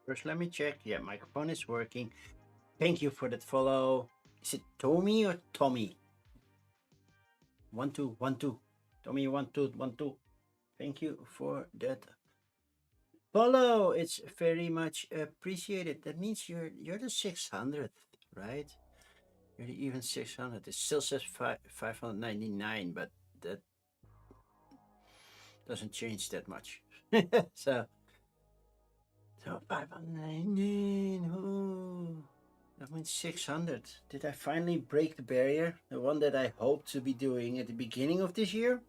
First, let me check. Yeah, microphone is working. Thank you for that follow. Is it Tommy or Tommy? 1 2 1 2. Tommy 1 2 1 2. Thank you for that follow. It's very much appreciated. That means you're the 600th, right? You're the even 600. It still says 599, but that doesn't change that much. so 599. Ooh. That means 600. Did I finally break the barrier? The one that I hoped to be doing at the beginning of this year?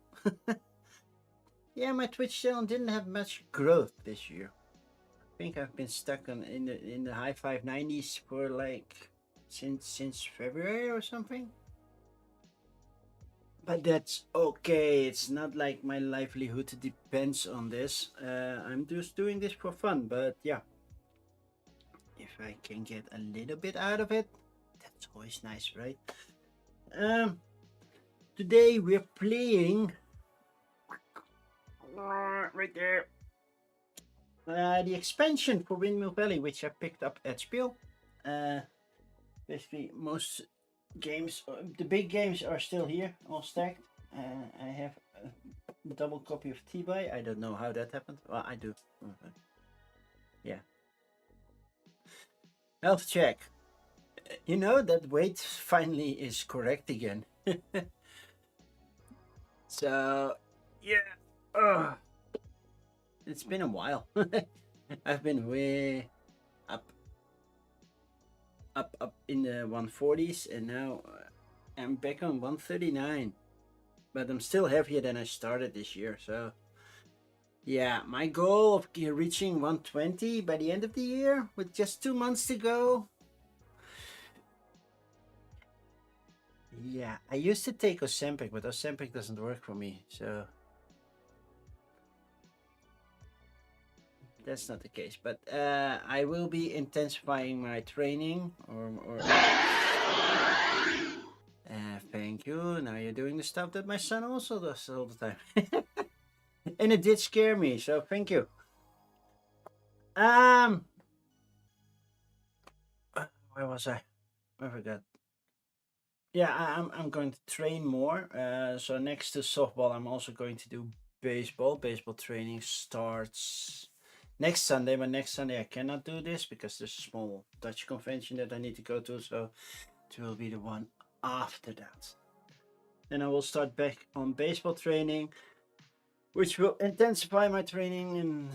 Yeah, my Twitch channel didn't have much growth this year. I think I've been stuck in the high 590s for like since February or something. But that's okay. It's not like my livelihood depends on this. I'm just doing this for fun, but yeah. If I can get a little bit out of it, that's always nice, right? Today we're playing right there the expansion for Windmill Valley, which I picked up at Spiel. Basically, most games, the big games, are still here, all stacked. I have a double copy of T-Buy. I don't know how that happened. Well, I do. Yeah. Health check. You know that weight finally is correct again. So, yeah. It's been a while. I've been way up in the 140s, and now I'm back on 139. But I'm still heavier than I started this year, so yeah, my goal of reaching 120 by the end of the year with just 2 months to go. Yeah, I used to take Ozempic, but Ozempic doesn't work for me, so that's not the case. But I will be intensifying my training, or thank you. Now you're doing the stuff that my son also does all the time. And it did scare me, so thank you. Where was I? I forgot. Yeah, I'm going to train more. So next to softball, I'm also going to do baseball. Baseball training starts next Sunday, but next Sunday I cannot do this because there's a small Dutch convention that I need to go to. So it will be the one after that. Then I will start back on baseball training, which will intensify my training and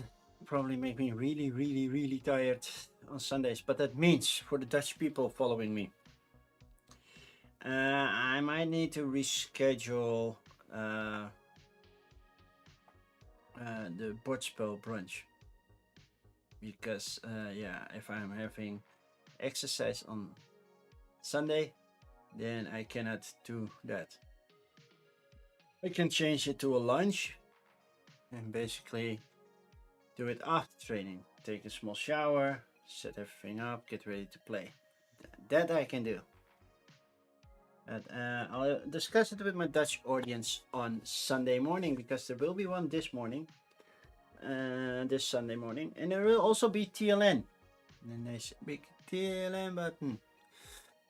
probably make me really, really, really tired on Sundays. But that means for the Dutch people following me, I might need to reschedule the bordspel brunch because yeah, if I'm having exercise on Sunday, then I cannot do that. I can change it to a lunch and basically do it after training. Take a small shower, set everything up, get ready to play. That I can do. But I'll discuss it with my Dutch audience on Sunday morning because there will be one this morning, this Sunday morning, and there will also be TLN. And then there's a big TLN button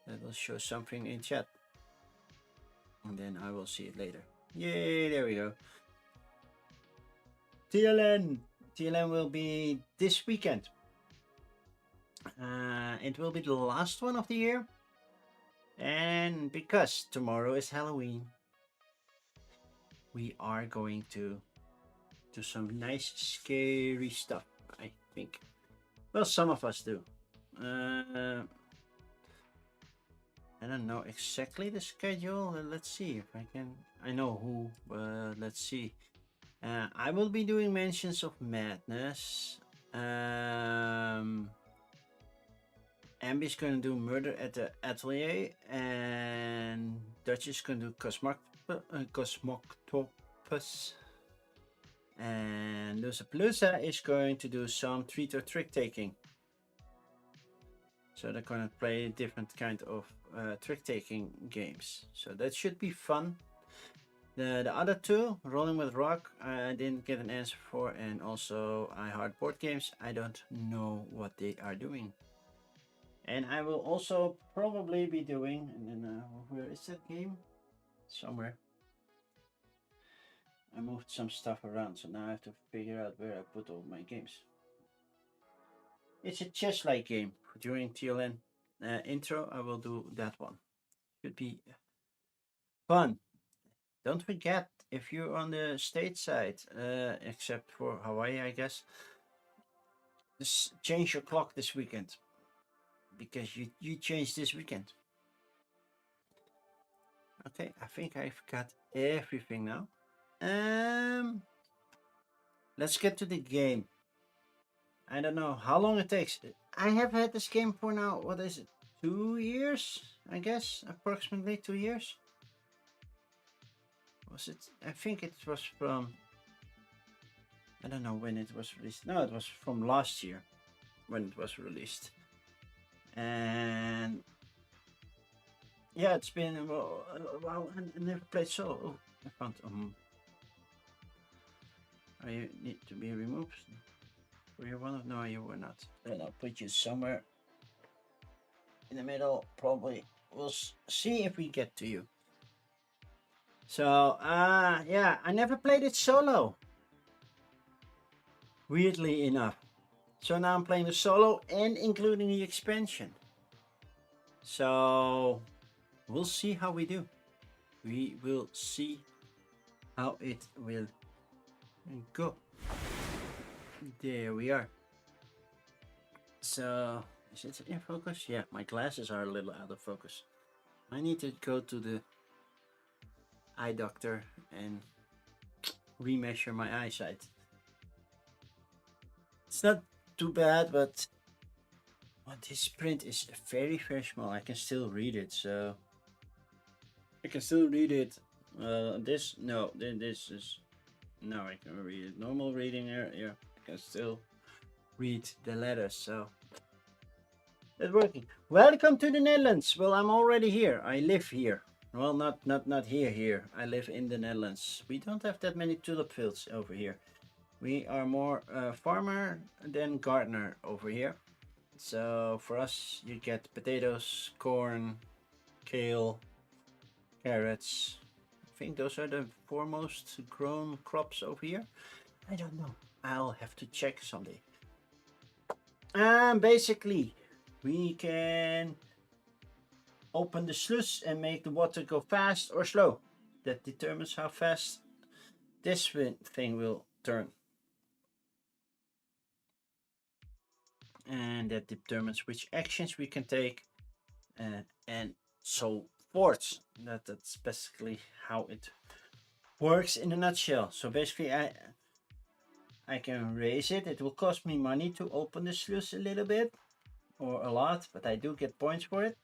that will show something in chat, and then I will see it later. Yay! There we go. TLN will be this weekend. It will be the last one of the year. And because tomorrow is Halloween, we are going to do some nice scary stuff, I think. Well, some of us do. I don't know exactly the schedule. Let's see if I can. I know who, but let's see. I will be doing Mansions of Madness. Ambi's gonna do Murder at the Atelier, and Dutch is gonna do Cosmoctopus, and Lusapalooza is going to do some treat or trick taking. So they're gonna play different kind of trick taking games. So that should be fun. The other two, Rolling with Rock, I didn't get an answer for, and also I Heart Board Games. I don't know what they are doing. And I will also probably be doing, and then where is that game? Somewhere. I moved some stuff around, so now I have to figure out where I put all my games. It's a chess-like game. During TLN intro, I will do that one. Should be fun. Don't forget, if you're on the state side, except for Hawaii, I guess, just change your clock this weekend. Because you changed this weekend. Okay, I think I've got everything now. Let's get to the game. I don't know how long it takes. I have had this game for now, what is it? 2 years, I guess, approximately 2 years. Was it? I think it was from, I don't know when it was released. No, it was from last year when it was released. And yeah, it's been a while. I never played solo. Oh, I found Oh, you need to be removed. Were you one of? No, you were not. Then I'll put you somewhere in the middle. Probably we'll see if we get to you. So, yeah, I never played it solo. Weirdly enough. So now I'm playing the solo and including the expansion. So we'll see how we do. We will see how it will go. There we are. So is it in focus? Yeah, my glasses are a little out of focus. I need to go to the eye doctor and remeasure my eyesight. It's not too bad, but this print is very small. I can still read it, so I can still read it. This no, then this is no. I can read it. Normal reading here. Yeah, I can still read the letters. So that's working. Welcome to the Netherlands. Well, I'm already here. I live here. Well, not here. I live in the Netherlands. We don't have that many tulip fields over here. We are more farmer than gardener over here. So for us, you get potatoes, corn, kale, carrots. I think those are the foremost grown crops over here. I don't know. I'll have to check someday. Basically, we can open the sluice and make the water go fast or slow. That determines how fast this thing will turn. And that determines which actions we can take and so forth. That's basically how it works in a nutshell. So basically I can raise it. It will cost me money to open the sluice a little bit or a lot, but I do get points for it.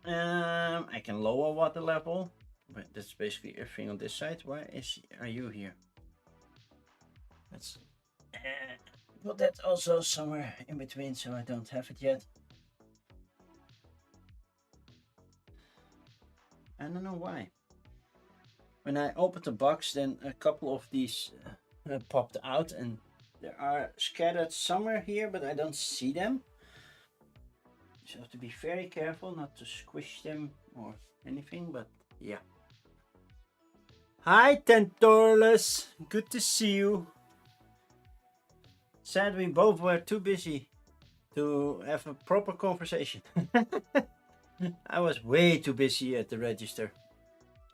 I can lower water level, but that's basically everything on this side. Why are you here? Let's put that also somewhere in between, so I don't have it yet. I don't know why. When I opened the box, then a couple of these popped out, and there are scattered somewhere here, but I don't see them. So I have to be very careful not to squish them or anything, but yeah. Hi Tentorless, good to see you. Sad we both were too busy to have a proper conversation. I was way too busy at the register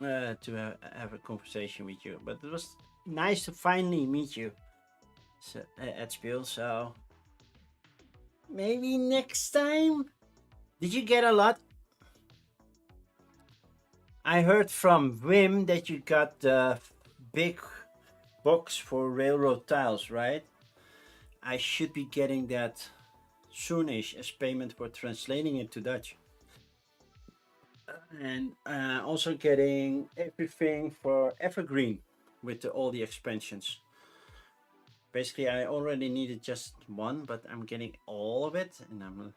to have a conversation with you, but it was nice to finally meet you at Spiel, so maybe next time. Did you get a lot? I heard from Wim that you got the big box for railroad tiles, right? I should be getting that soonish as payment for translating it to Dutch. And also getting everything for Evergreen with all the expansions. Basically, I already needed just one, but I'm getting all of it, and I'm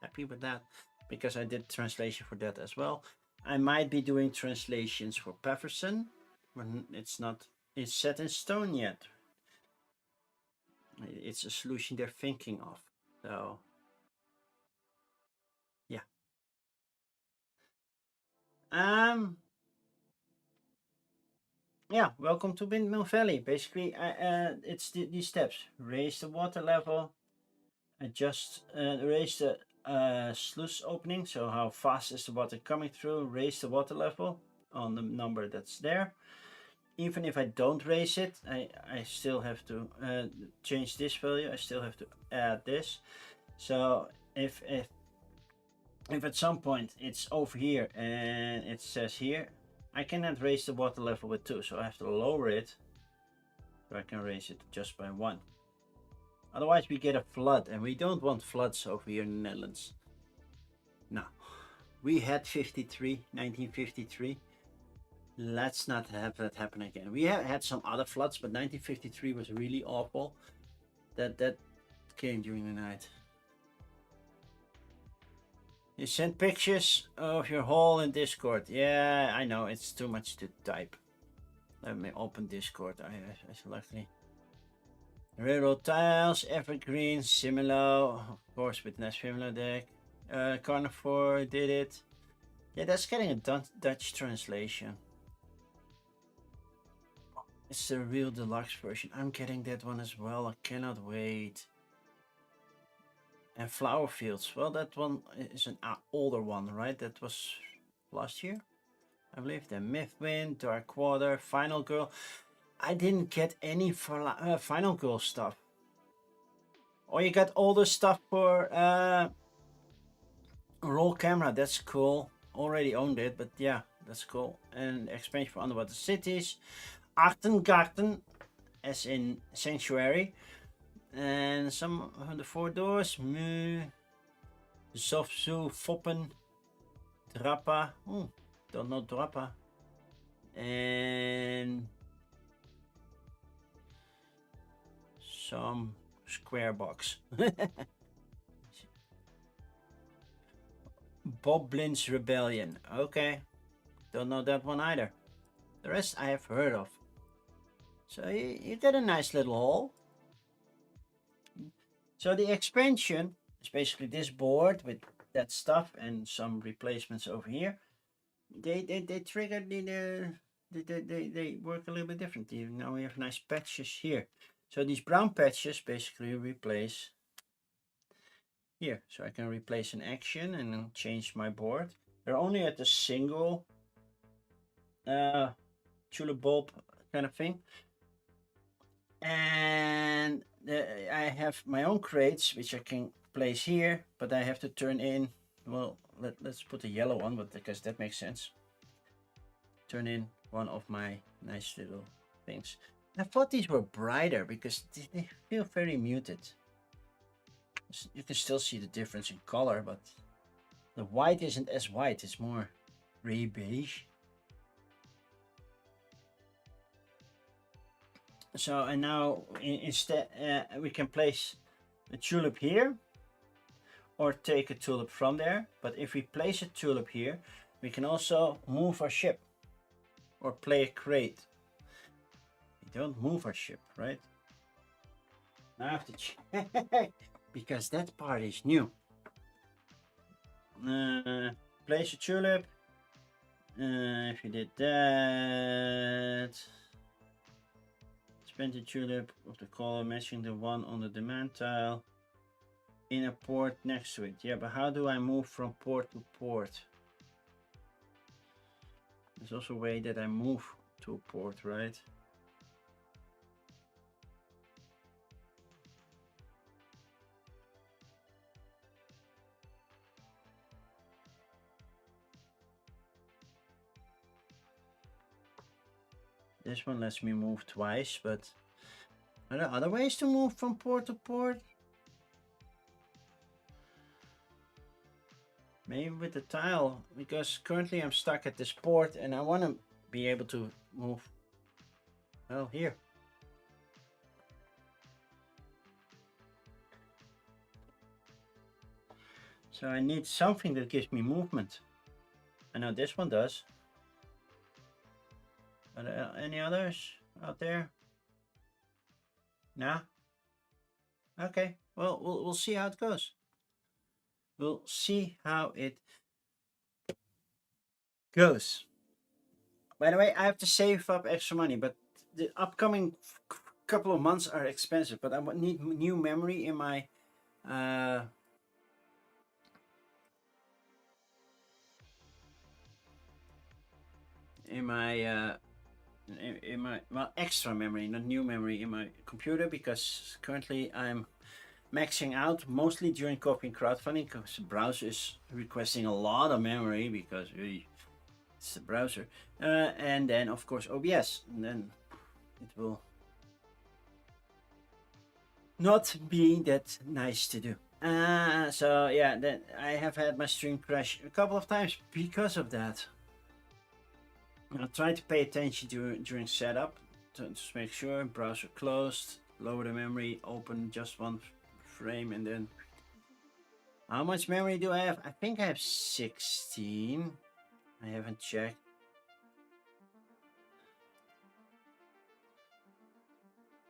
happy with that because I did translation for that as well. I might be doing translations for Pefferson when it's set in stone yet. It's a solution they're thinking of. So yeah. Um yeah, welcome to Windmill Valley. Basically, it's these steps: raise the water level, adjust, raise the sluice opening. So how fast is the water coming through? Raise the water level on the number that's there. Even if I don't raise it, I still have to change this value. I still have to add this. So if at some point it's over here and it says here, I cannot raise the water level with 2, so I have to lower it so I can raise it just by 1. Otherwise we get a flood, and we don't want floods over here in the Netherlands. No, we had 1953. Let's not have that happen again. We have had some other floods, but 1953 was really awful. That came during the night. You sent pictures of your hole in Discord. Yeah, I know, it's too much to type. Let me open Discord. I luckily. Railroad tiles, evergreen, Similo, of course with Nash Similo deck. Carnivore did it. Yeah, that's getting a Dutch translation. It's the real deluxe version. I'm getting that one as well. I cannot wait. And Flower Fields. Well, that one is an older one, right? That was last year, I believe. The Mythwind, Dark Water, Final Girl. I didn't get any Final Girl stuff. Oh, you got all the stuff for roll camera. That's cool. Already owned it, but yeah, that's cool. And expansion for Underwater Cities. Achtengarten, as in Sanctuary. And some of the 4 doors. Mu, Zofzu, Foppen, Drappa. Don't know Drappa. And some square box. Boblin's Rebellion. Okay. Don't know that one either. The rest I have heard of. So you get a nice little haul. So the expansion is basically this board with that stuff and some replacements over here. They trigger they work a little bit differently. Now we have nice patches here. So these brown patches basically replace here. So I can replace an action and then change my board. They're only at the single tulip bulb kind of thing. And I have my own crates which I can place here, but I have to turn in, well, let's put a yellow one, but because that makes sense. Turn in one of my nice little things. I thought these were brighter because they feel very muted. You can still see the difference in color, but the white isn't as white, it's more gray beige. So, and now instead we can place a tulip here or take a tulip from there. But if we place a tulip here, we can also move our ship or play a crate. We don't move our ship, right? Now I have to check because that part is new. Place a tulip. If you did that, spend the tulip of the color matching the one on the demand tile in a port next to it. Yeah, but how do I move from port to port? There's also a way that I move to a port, right? This one lets me move twice, but are there other ways to move from port to port? Maybe with the tile, because currently I'm stuck at this port and I want to be able to move, well, here. So I need something that gives me movement. I know this one does. Are there any others out there? No? Okay. Well, we'll see how it goes. We'll see how it goes. By the way, I have to save up extra money, but the upcoming couple of months are expensive. But I need new memory in my uh, in my in my well, extra memory, not new memory in my computer, because currently I'm maxing out mostly during copying crowdfunding, because the browser is requesting a lot of memory because it's the browser, and then of course OBS, and then it will not be that nice to do. So yeah, then I have had my stream crash a couple of times because of that. I'll try to pay attention during setup to make sure browser closed, lower the memory, open just one frame, and then how much memory do I have? I think I have 16. I haven't checked.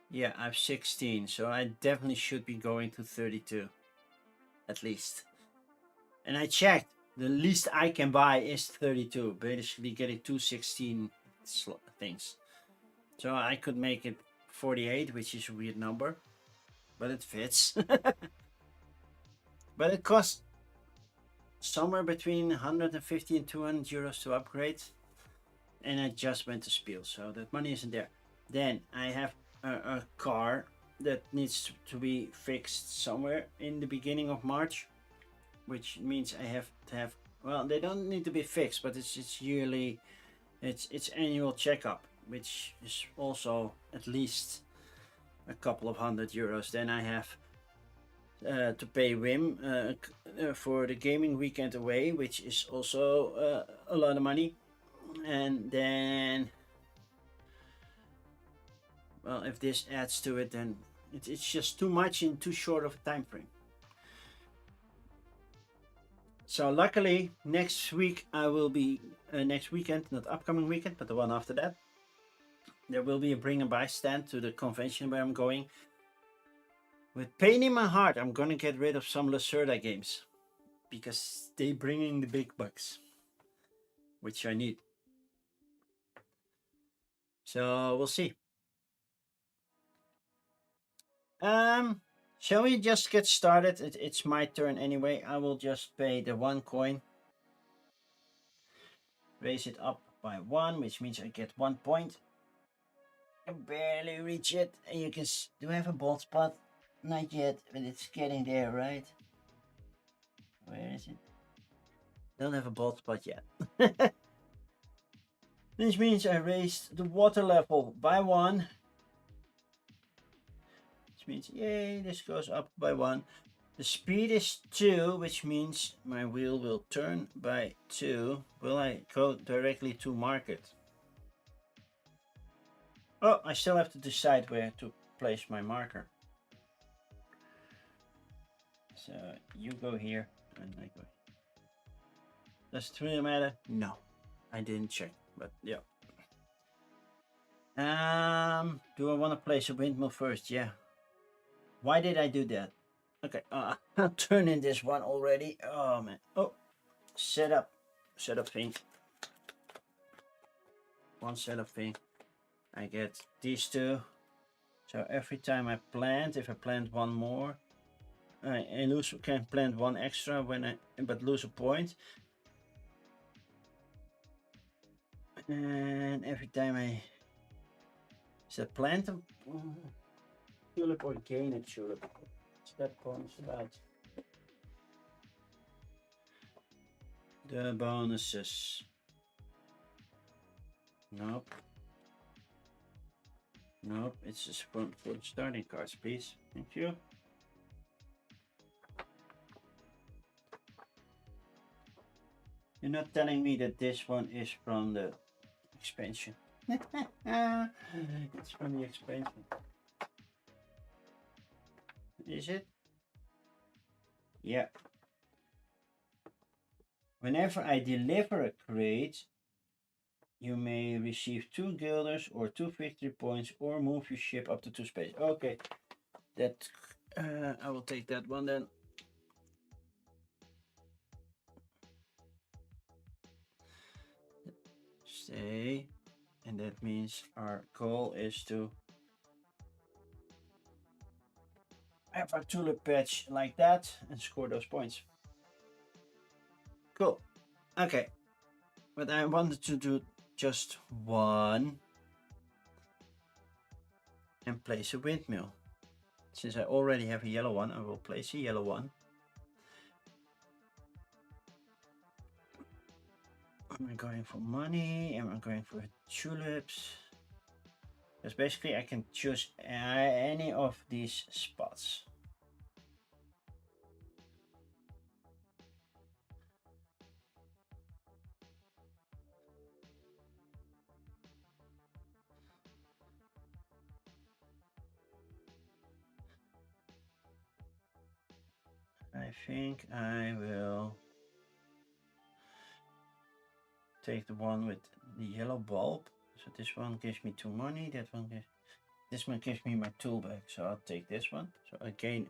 Yeah, I have 16, so I definitely should be going to 32 at least. And I checked, the least I can buy is 32, basically getting 216 things. So I could make it 48, which is a weird number, but it fits. But it costs somewhere between 150 and 200 euros to upgrade, and I just went to Spiel, so that money isn't there. Then I have a car that needs to be fixed somewhere in the beginning of March, which means I have to have, well, they don't need to be fixed, but it's yearly, it's annual checkup, which is also at least a couple of €100. Then I have to pay Wim for the gaming weekend away, which is also a lot of money. And then, well, if this adds to it, then it's just too much in too short of a time frame. So luckily, next week I will be, next weekend, not upcoming weekend, but the one after that, there will be a bring and buy stand to the convention where I'm going. With pain in my heart, I'm gonna get rid of some Lacerda games because they bring in the big bucks, which I need. So we'll see. Shall we just get started? It's my turn anyway. I will just pay the 1 coin, raise it up by 1, which means I get 1 point. I barely reach it, and you can. Do I have a bald spot? Not yet, but it's getting there, right? Where is it? Don't have a bald spot yet. This means I raised the water level by 1. Which means, yay, this goes up by 1. The speed is 2, which means my wheel will turn by 2. Will I go directly to market? Oh, I still have to decide where to place my marker. So you go here and I go. Does it really matter? No, I didn't check, but yeah. Do I want to place a windmill first? Yeah. Why did I do that? Okay, I'll turn in this one already. Oh man. Oh, setup thing. One setup thing. I get these 2. So every time I plant, if I plant 1 more, I can plant 1 extra but lose a point. And every time I plant a tulip or gain a tulip. What's that bonus about? The bonuses. Nope. Nope, it's just for the starting cards, please. Thank you. You're not telling me that this one is from the expansion. It's from the expansion. Is it? Yeah. Whenever I deliver a crate, you may receive 2 guilders or 2 victory points or move your ship up to 2 space. Okay, that I will take that one then. Stay. And that means our goal is to have a tulip patch like that and score those points. Cool. Okay. But I wanted to do just one and place a windmill. Since I already have a yellow one, I will place a yellow one. Am I going for money? Am I going for tulips? Because basically I can choose any of these spots. I think I will take the one with the yellow bulb. So this one gives me 2 money, this one gives me my tool back. So I'll take this one. So again,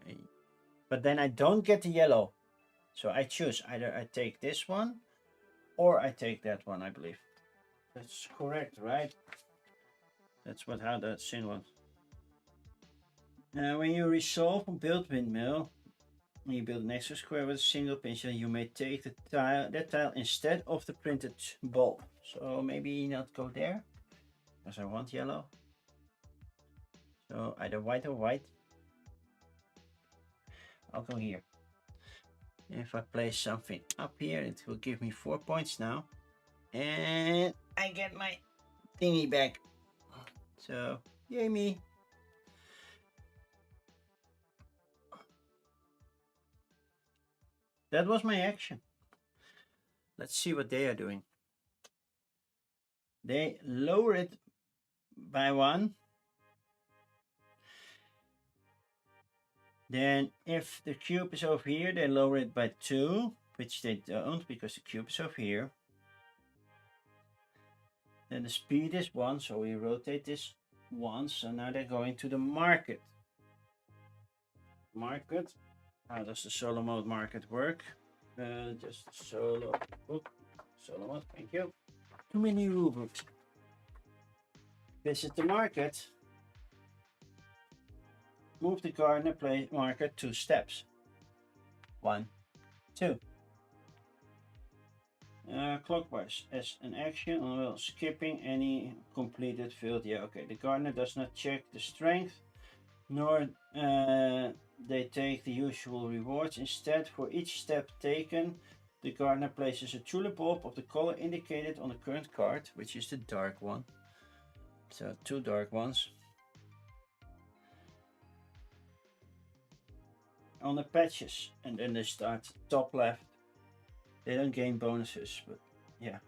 but then I don't get the yellow. So I choose either I take this one or I take that one, I believe. That's correct, right? That's how the sin was. When you resolve a build windmill, when you build an extra square with a single pinch, you may take that tile instead of the printed bulb. So maybe not go there, because I want yellow. So either white or white. I'll go here. If I place something up here, it will give me 4 points now. And I get my thingy back. So, yay me. That was my action. Let's see what they are doing. They lower it by 1. Then if the cube is over here, they lower it by 2, which they don't because the cube is over here. Then the speed is 1, so we rotate this once. So now they're going to the market. Market. How does the solo mode market work? Just solo book. Solo mode, thank you. Too many rulebooks. Visit the market. Move the gardener play market 2 steps. 1, 2. Clockwise as an action while skipping any completed field. Yeah, okay. The gardener does not check the strength, nor they take the usual rewards. Instead, for each step taken, the gardener places a tulip bulb of the color indicated on the current card, which is the dark one. So 2 dark ones. On the patches, and then they start top left. They don't gain bonuses, but yeah.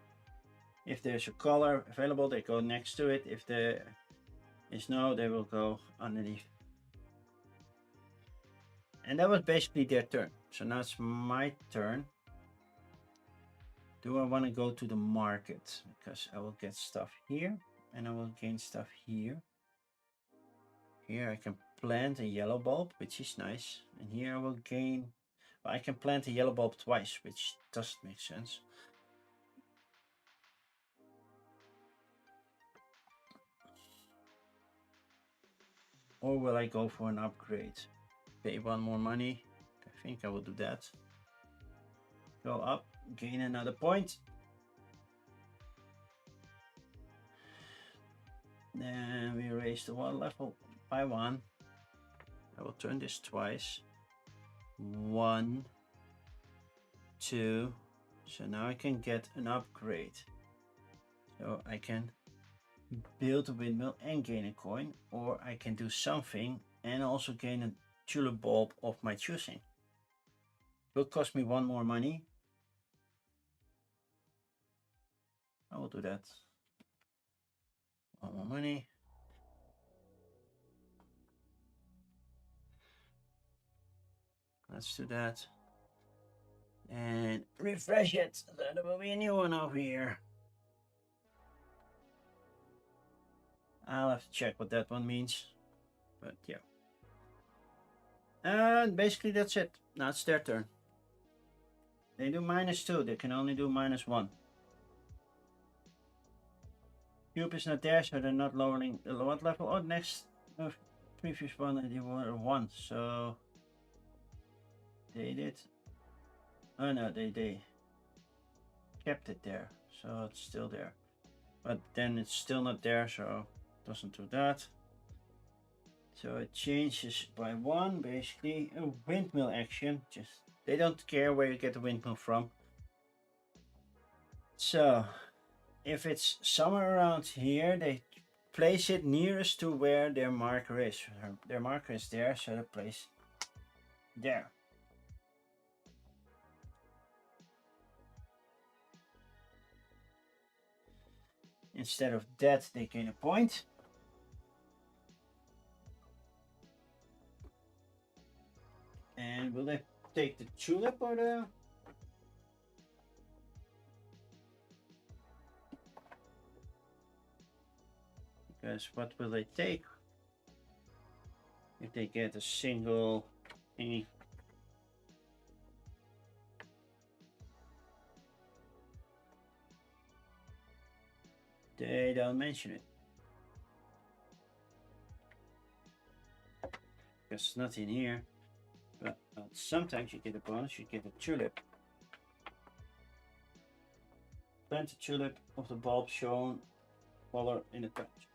If there's a color available, they go next to it. If there is no, they will go underneath. And that was basically their turn. So now it's my turn. Do I want to go to the market? Because I will get stuff here and I will gain stuff here. Here I can plant a yellow bulb, which is nice. And here I will gain, well, I can plant a yellow bulb twice, which doesn't make sense. Or will I go for an upgrade? Pay 1 more money. I think I will do that. Go up, gain another point. Then we raise the water level by 1. I will turn this twice. 1, 2. So now I can get an upgrade. So I can build a windmill and gain a coin, or I can do something and also gain a tulip bulb of my choosing. It will cost me 1 more money. I will do that. 1 more money. Let's do that. and refresh it. So there will be a new one over here. I'll have to check what that one means, but yeah. And basically that's it. Now it's their turn. They do -2. They can only do -1. Cube is not there, so they're not lowering the what level. Oh, next previous one they were 1, so they did. Oh no, they kept it there, so it's still there. But then it's still not there, so it doesn't do that. So it changes by 1, basically a windmill action. Just they don't care where you get the windmill from. So if it's somewhere around here, they place it nearest to where their marker is. Their marker is there, so they place there. Instead of that, they gain a point. And will they take the tulip or the... Because what will they take if they get a single thingy? They don't mention it. Because it's not in here. But sometimes you get a bonus, you get a tulip. Plant a tulip of the bulb shown color in the patch.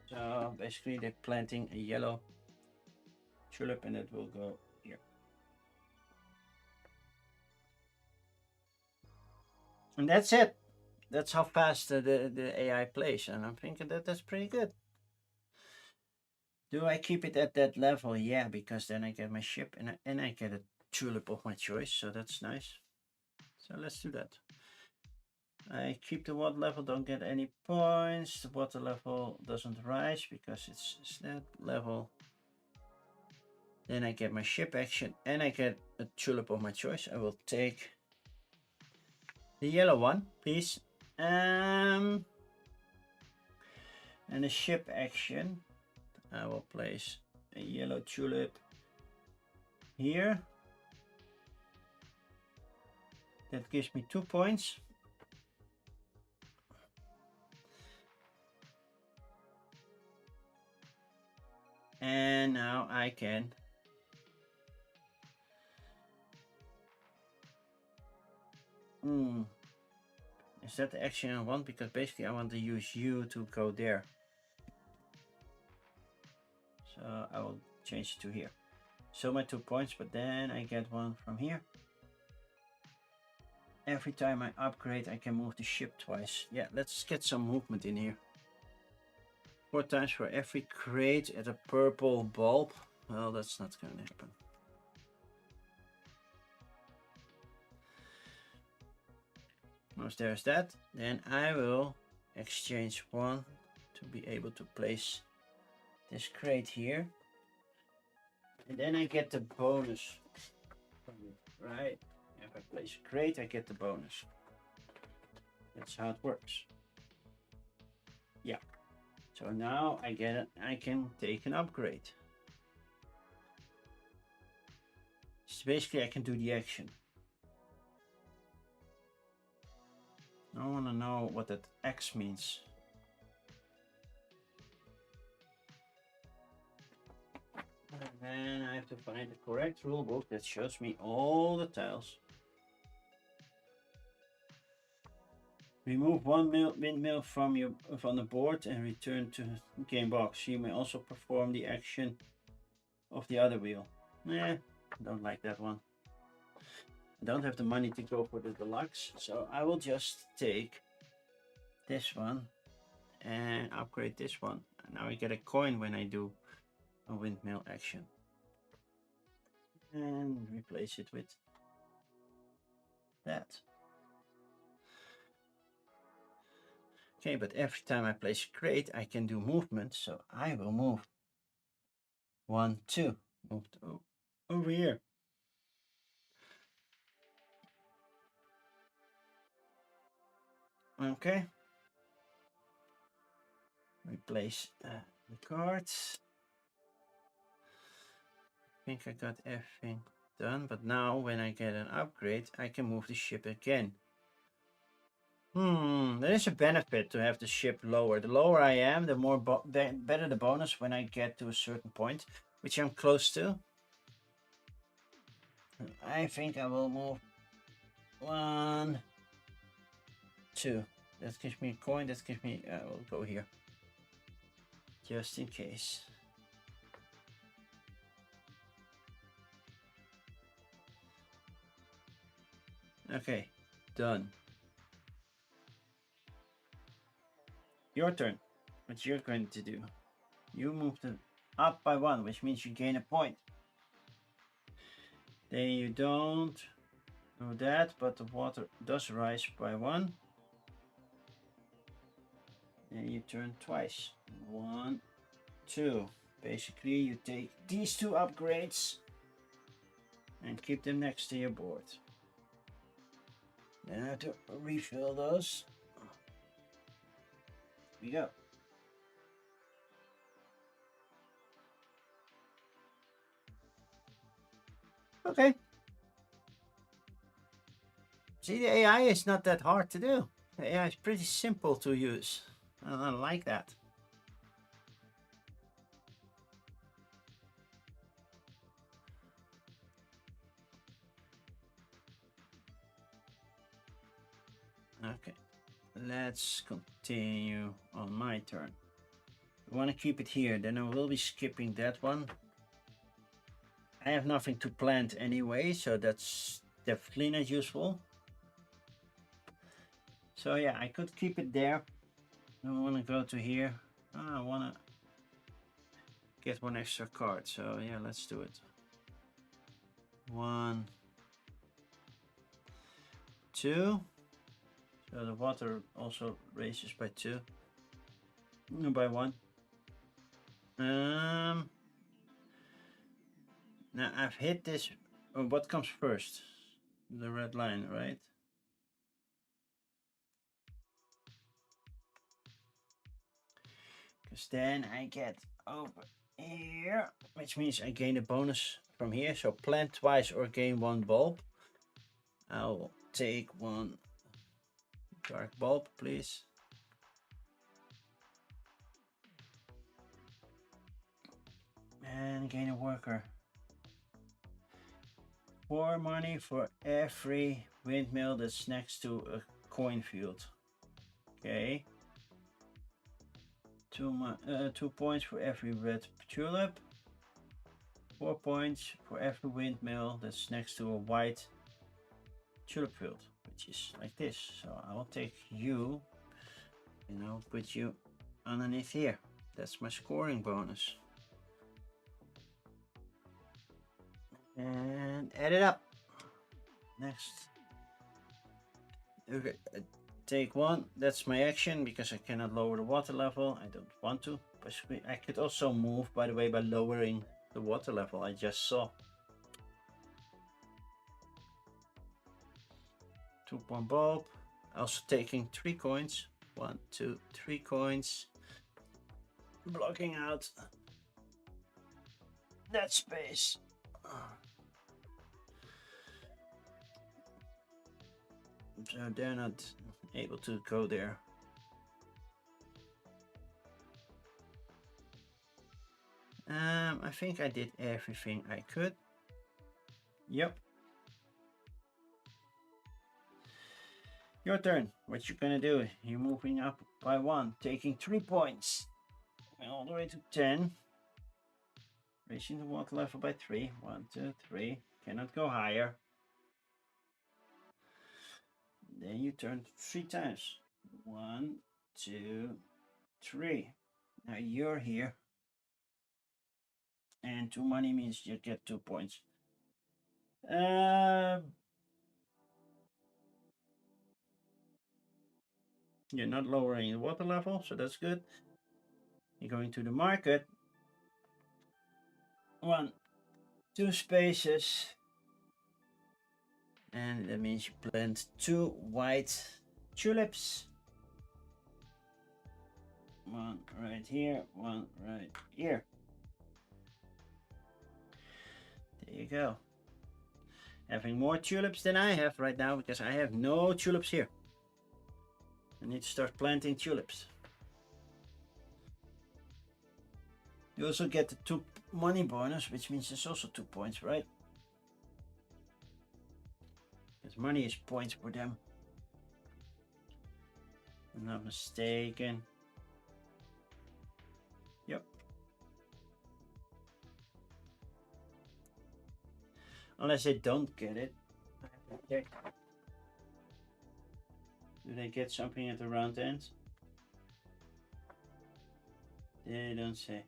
So basically they're planting a yellow tulip and it will go here. And that's it. That's how fast the AI plays, and I'm thinking that that's pretty good. Do I keep it at that level? Yeah, because then I get my ship and I get a tulip of my choice, so that's nice. So let's do that. I keep the water level, don't get any points. The water level doesn't rise because it's that level. Then I get my ship action and I get a tulip of my choice. I will take the yellow one, please. And the ship action, I will place a yellow tulip here. That gives me 2 points. And now I can is that the action I want? Because basically I want to use you to go there. So I will change it to here. So my 2 points, but then I get one from here. Every time I upgrade, I can move the ship twice. Yeah, let's get some movement in here. 4 times for every crate at a purple bulb. Well, that's not going to happen. Once there's that, then I will exchange 1 to be able to place this crate here. And then I get the bonus. Right? If I place a crate, I get the bonus. That's how it works. Yeah. So now I get it. I can take an upgrade. So basically I can do the action. I want to know what that X means. And then I have to find the correct rulebook that shows me all the tiles. Remove 1 windmill from the board and return to game box. You may also perform the action of the other wheel. I don't like that one. I don't have the money to go for the deluxe, so I will just take this one and upgrade this one. And now I get a coin when I do a windmill action. And replace it with that. Okay, but every time I place a crate, I can do movement, so I will move 1, 2, move over here. Okay. Replace the cards. I think I got everything done, but now when I get an upgrade, I can move the ship again. There is a benefit to have the ship lower. The lower I am, the more better the bonus when I get to a certain point, which I'm close to. I think I will move 1, 2. That gives me a coin. That gives me. I will go here, just in case. Okay, done. Your turn. What you're going to do? You move them up by 1, which means you gain a point. Then you don't do that, but the water does rise by 1. Then you turn twice. 1, 2. Basically, you take these 2 upgrades and keep them next to your board. Then I have to refill those. Here we go. Okay. See, the AI is not that hard to do. The AI is pretty simple to use. I like that. Okay, let's continue on my turn. I want to keep it here, then I will be skipping that one. I have nothing to plant anyway, so that's definitely not useful. So yeah, I could keep it there. I want to go to here. I want to get 1 extra card, so yeah, let's do it. 1, 2. So the water also raises by 2. No, by 1. Now I've hit this. What comes first? The red line, right? Because then I get over here, which means I gain a bonus from here. So plant twice or gain 1 bulb. I'll take 1 dark bulb, please. And gain a worker. 4 money for every windmill that's next to a coin field. Okay. 2 points for every red tulip. 4 points for every windmill that's next to a white tulip field, which is like this. So I will take you and I'll put you underneath here. That's my scoring bonus. And add it up. Next. Okay, take 1. That's my action because I cannot lower the water level. I don't want to. I could also move, by the way, by lowering the water level I just saw. 2-point bulb. Also taking 3 coins. 1, 2, 3 coins. Blocking out that space. So they're not able to go there. I think I did everything I could. Yep. Your turn. What you gonna do? You're moving up by 1, taking 3 points. All the way to 10. Raising the water level by 3. 1, 2, 3. Cannot go higher. Then you turn 3 times. 1, 2, 3. Now you're here. And 2 money means you get 2 points. You're not lowering the water level, so that's good. You're going to the market. 1, 2 spaces. And that means you plant 2 white tulips. one right here, one right here. There you go. Having more tulips than I have right now because I have no tulips here. I need to start planting tulips. You also get the 2 money bonus, which means there's also 2 points, right? Because money is points for them. If I'm not mistaken. Yep. Unless they don't get it. I have to check. Do they get something at the round end? They don't say.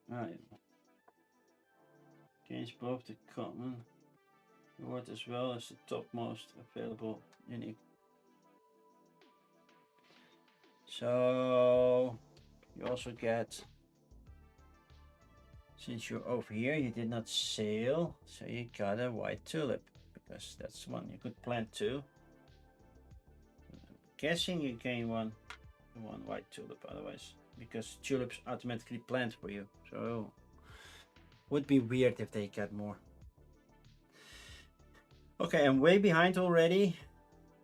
Alright. Gains both the common reward as well as the topmost available unique. So you also get, since you're over here, you did not sail, so you got a white tulip because that's one you could plant 2. I'm guessing you gain one white tulip otherwise, because tulips automatically plant for you. So would be weird if they got more. Okay, I'm way behind already.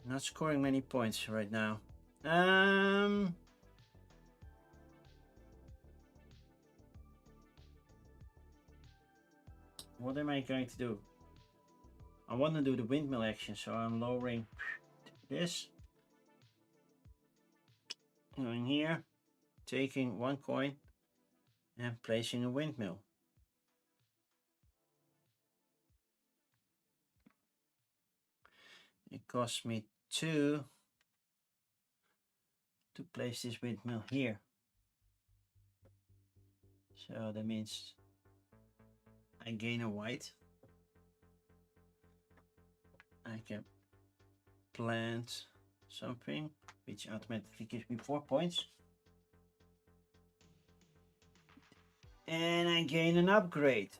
Not scoring many points right now. What am I going to do? I want to do the windmill action, so I'm lowering this. Going here, taking 1 coin and placing a windmill. It costs me 2 to place this windmill here. So that means I gain a white. I can plant something which automatically gives me 4 points. And I gain an upgrade.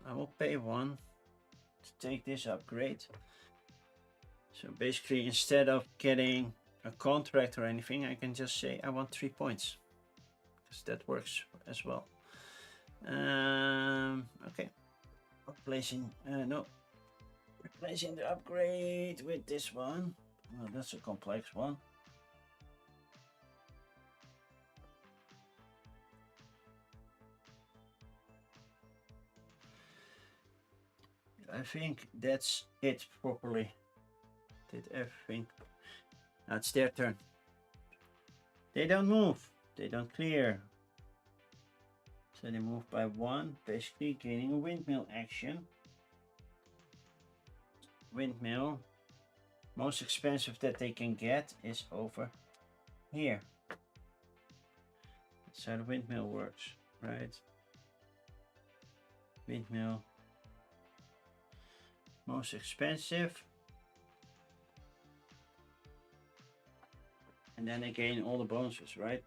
I will pay 1 to take this upgrade. So basically, instead of getting a contract or anything, I can just say I want 3 points, because that works as well. Okay, replacing replacing the upgrade with this one. Well, that's a complex one. I think that's it properly. Did everything. Now it's their turn. They don't move. They don't clear. So they move by 1, basically gaining a windmill action. Windmill. Most expensive that they can get is over here. That's how the windmill works, right? Windmill. Most expensive. And then they gain all the bonuses, right?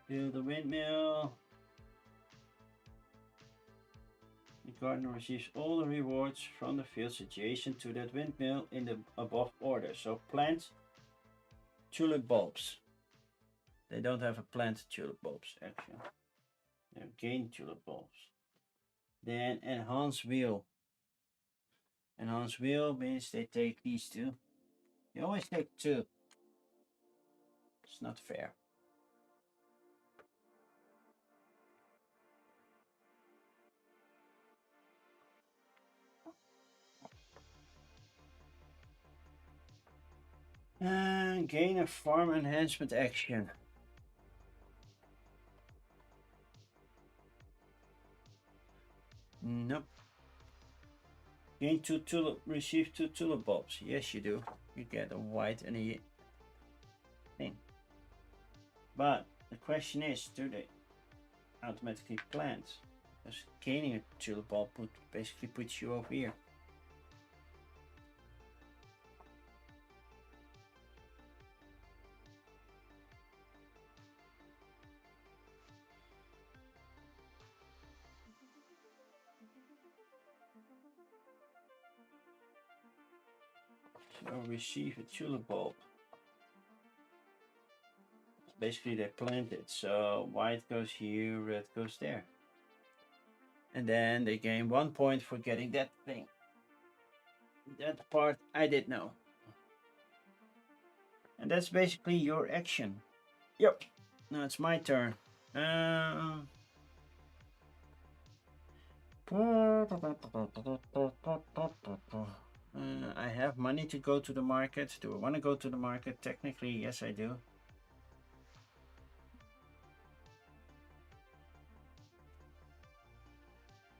Build the windmill. The gardener receives all the rewards from the fields adjacent to that windmill in the above order. So plant tulip bulbs. They don't have a plant tulip bulbs action. They gain tulip bulbs. Then enhance wheel. Enhance wheel means they take these 2. You always take 2. It's not fair. And gain a farm enhancement action. Nope. Gain 2 tulip, receive 2 tulip bulbs. Yes, you do. You get a white and a thing. But the question is, do they automatically plant? Because gaining a tulip bulb basically puts you over here. So receive a tulip bulb. Basically they plant it, so white goes here, red goes there. And then they gain 1 point for getting that thing. That part I did know. And that's basically your action. Yep. Now it's my turn. I have money to go to the market. Do I want to go to the market? Technically, yes, I do.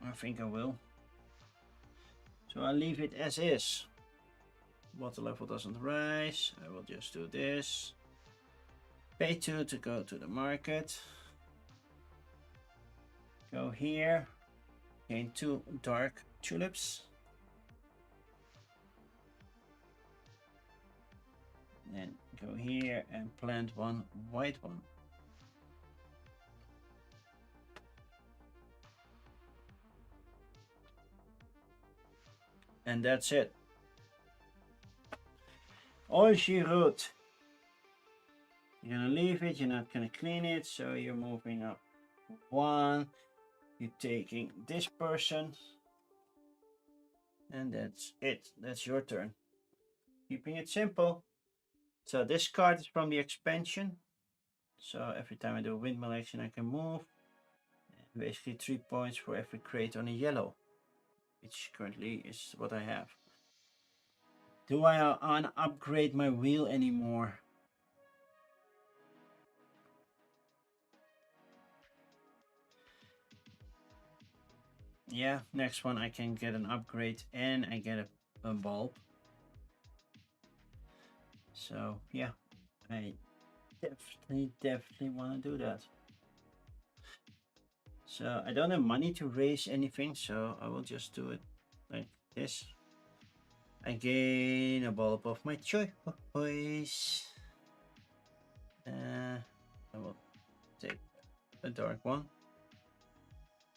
I think I will. So I'll leave it as is. Water level doesn't rise. I will just do this. Pay 2 to go to the market. Go here. Gain 2 dark tulips. Then go here and plant 1 white one. And that's it. All she wrote. You're gonna leave it, you're not gonna clean it, so you're moving up 1. You're taking this person. And that's it. That's your turn. Keeping it simple. So this card is from the expansion. So every time I do a windmill action, I can move. And basically 3 points for every crate on a yellow, which currently is what I have. Do I upgrade my wheel anymore? Yeah, next one I can get an upgrade and I get a bulb. So yeah, I definitely want to do that. So I don't have money to raise anything, so I will just do it like this. I gain a bulb of my choice. I will take a dark one.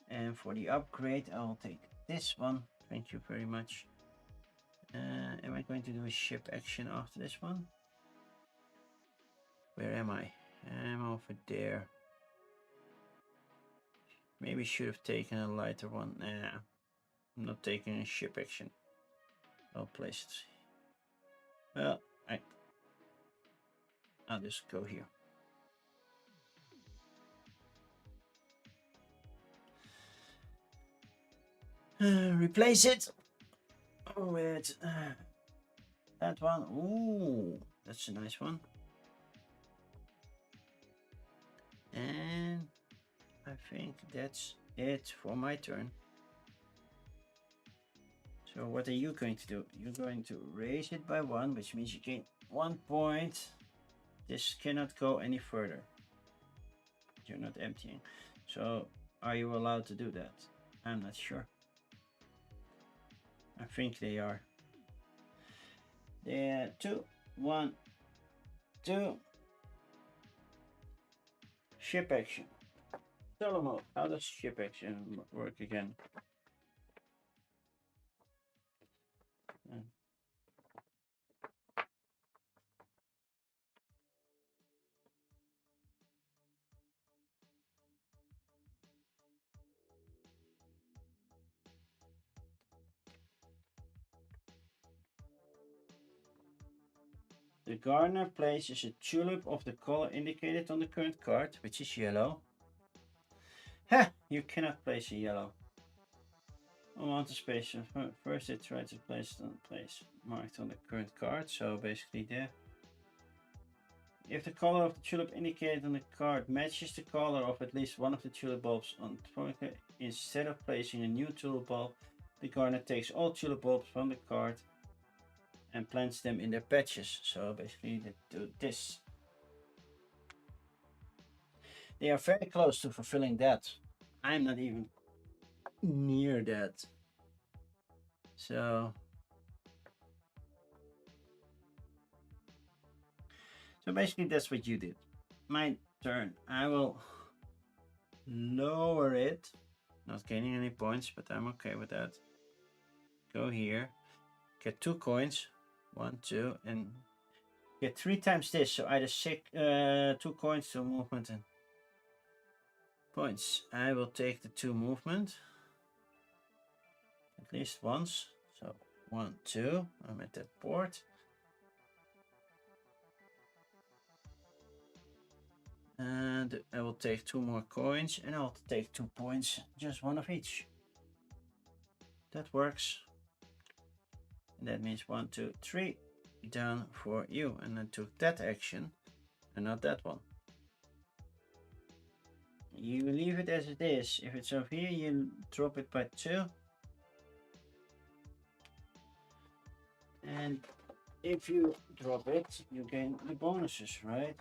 And for the upgrade, I will take this one. Thank you very much. Am I going to do a ship action after this one? Where am I? I'm over there. Maybe should have taken a lighter one. Nah, I'm not taking a ship action. I'll place it. Well, I'll just go here. Replace it with that one. Ooh, that's a nice one. And I think that's it for my turn. So what are you going to do? You're going to raise it by 1, which means you gain 1 point. This cannot go any further. You're not emptying. So are you allowed to do that? I'm not sure. I think they are. There, 2, 1, 2. Ship action. Solo mode. How does ship action work again? The gardener places a tulip of the color indicated on the current card, which is yellow. Ha! You cannot place a yellow. On the space. First they try to place it on place marked on the current card, so basically there. If the color of the tulip indicated on the card matches the color of at least one of the tulip bulbs on the pointer, instead of placing a new tulip bulb, the gardener takes all tulip bulbs from the card and plants them in their patches. So basically they do this. They are very close to fulfilling that. I'm not even near that. So basically that's what you did. My turn. I will lower it. Not gaining any points, but I'm okay with that. Go here. Get 2 coins. 1, 2, and get 3 times this. So either 2 coins, 2 movement, and points. I will take the 2 movement. At least once. So 1, 2. I'm at that board. And I will take 2 more coins, and I'll take 2 points, just 1 of each. That works. And that means 1, 2, 3 down for you. And I took that action and not that one. You leave it as it is. If it's over here, you drop it by 2. And if you drop it, you gain the bonuses, right?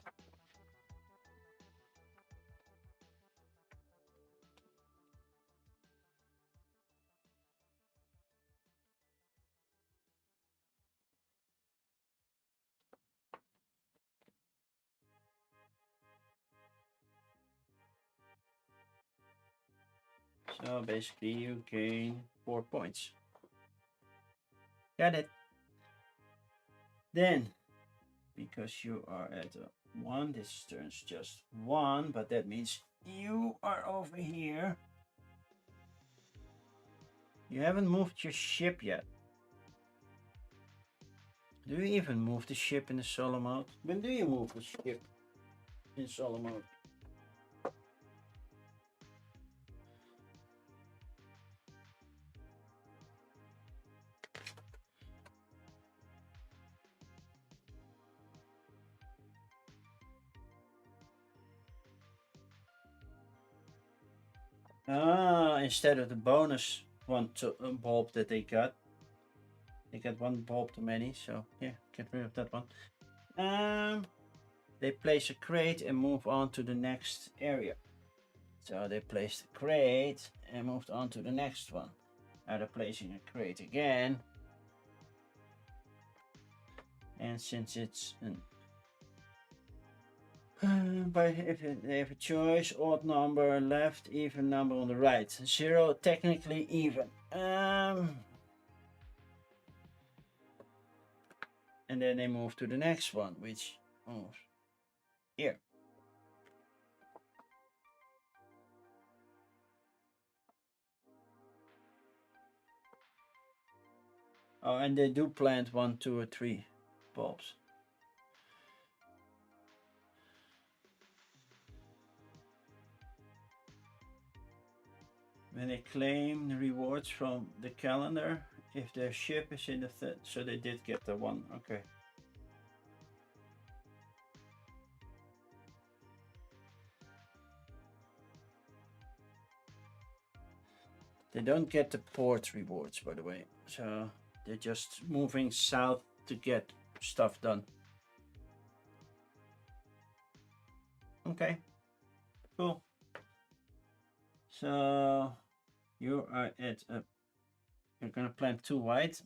So basically you gain 4 points. Got it. Then, because you are at a 1, this turns just 1, but that means you are over here. You haven't moved your ship yet. Do you even move the ship in the solo mode? When do you move the ship in solo mode? Instead of the bonus one to bulb that they got 1 bulb too many, so yeah, get rid of that one. They place a crate and move on to the next area. So they placed a crate and moved on to the next one. Now they're placing a crate again. And since it's an but if they have a choice, odd number left, even number on the right. 0 technically even. And then they move to the next one, which moves here. Oh, and they do plant 1, 2, or 3 bulbs. When they claim the rewards from the calendar, if their ship is in the third, so they did get the 1. Okay. They don't get the port rewards, by the way. So they're just moving south to get stuff done. Okay, cool. So you are at a, you're gonna plant 2 white.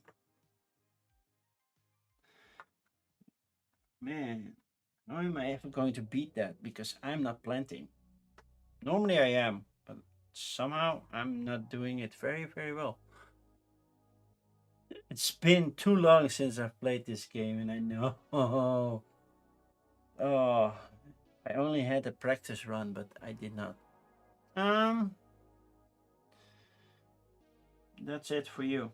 Man, how am I ever going to beat that? Because I'm not planting. Normally I am, but somehow I'm not doing it very, very well. It's been too long since I've played this game, and I know. Oh, I only had a practice run, but I did not. That's it for you.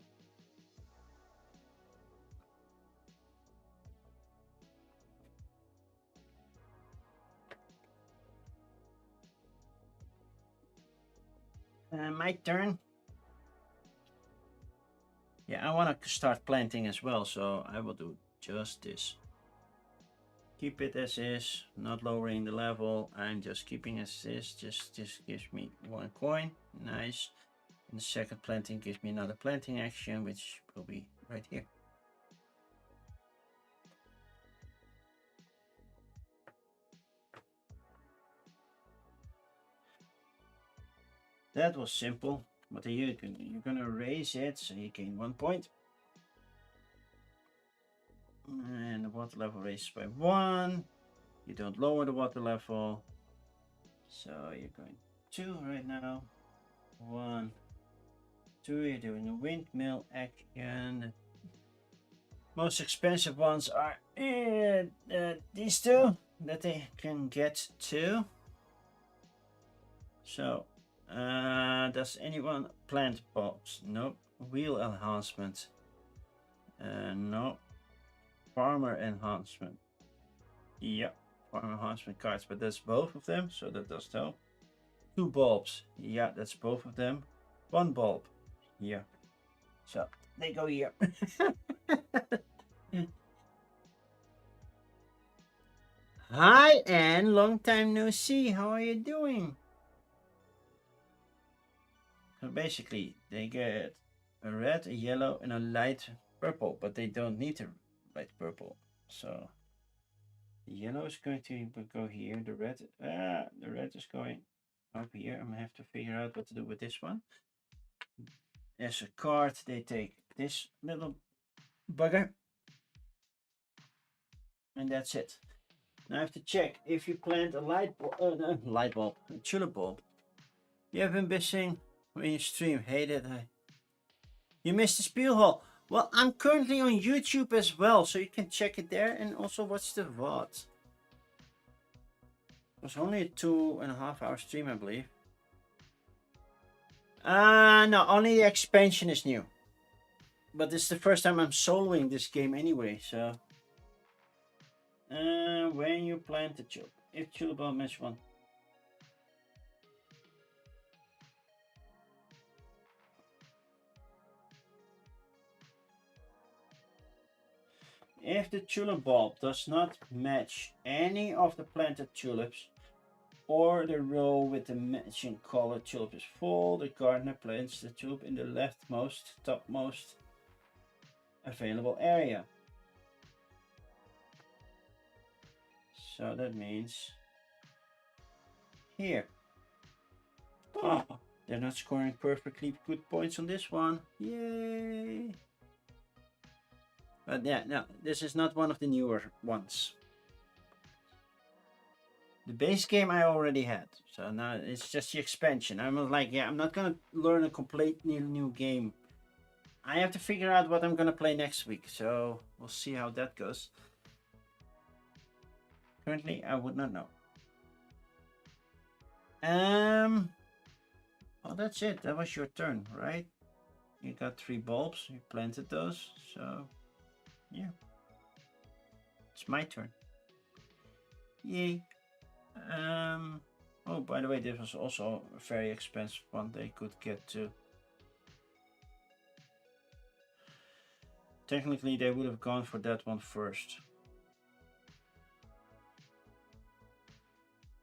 My turn. Yeah, I want to start planting as well, so I will do just this. Keep it as is, not lowering the level. I'm just keeping as is. Just gives me 1 coin. Nice. And the second planting gives me another planting action, which will be right here. That was simple. But you're gonna raise it, so you gain 1 point. And the water level raises by 1. You don't lower the water level. So you're going 2 right now. 1, 2. You're doing a windmill action. Most expensive ones are these two that they can get to. So, does anyone plant bulbs? Nope. Wheel enhancement. No. Farmer enhancement. Yeah, farmer enhancement cards, but that's both of them, so that does help. 2 bulbs. Yeah, that's both of them. 1 bulb. Yeah. So they go here. Hi, Anne. Long time no see. How are you doing? So basically, they get a red, a yellow, and a light purple, but they don't need a light purple. So the yellow is going to go here. The red is going up here. I'm gonna have to figure out what to do with this one. As a card, they take this little bugger, and that's it. Now I have to check if you plant a light bulb, a tulip bulb. You have been missing when you stream. Hated I. You missed the spiel hall. Well, I'm currently on YouTube as well, so you can check it there and also watch the VOD. It was only a 2.5 hour stream, I believe. No, only the expansion is new. But this is the first time I'm soloing this game anyway, so. When you plant the tulip, if tulip bulb match 1. If the tulip bulb does not match any of the planted tulips, or the row with the matching color tulip is full, the gardener plants the tulip in the leftmost, topmost available area. So that means here. Oh, they're not scoring perfectly good points on this one. Yay! But yeah, no, this is not one of the newer ones. The base game I already had, so now it's just the expansion. I'm like, yeah, I'm not gonna learn a complete new game. I have to figure out what I'm gonna play next week, so we'll see how that goes. Currently, I would not know. Oh, that's it. That was your turn, right? You got 3 bulbs. You planted those, so yeah, it's my turn. Yay. Oh, by the way, this was also a very expensive one they could get to. Technically, they would have gone for that one first.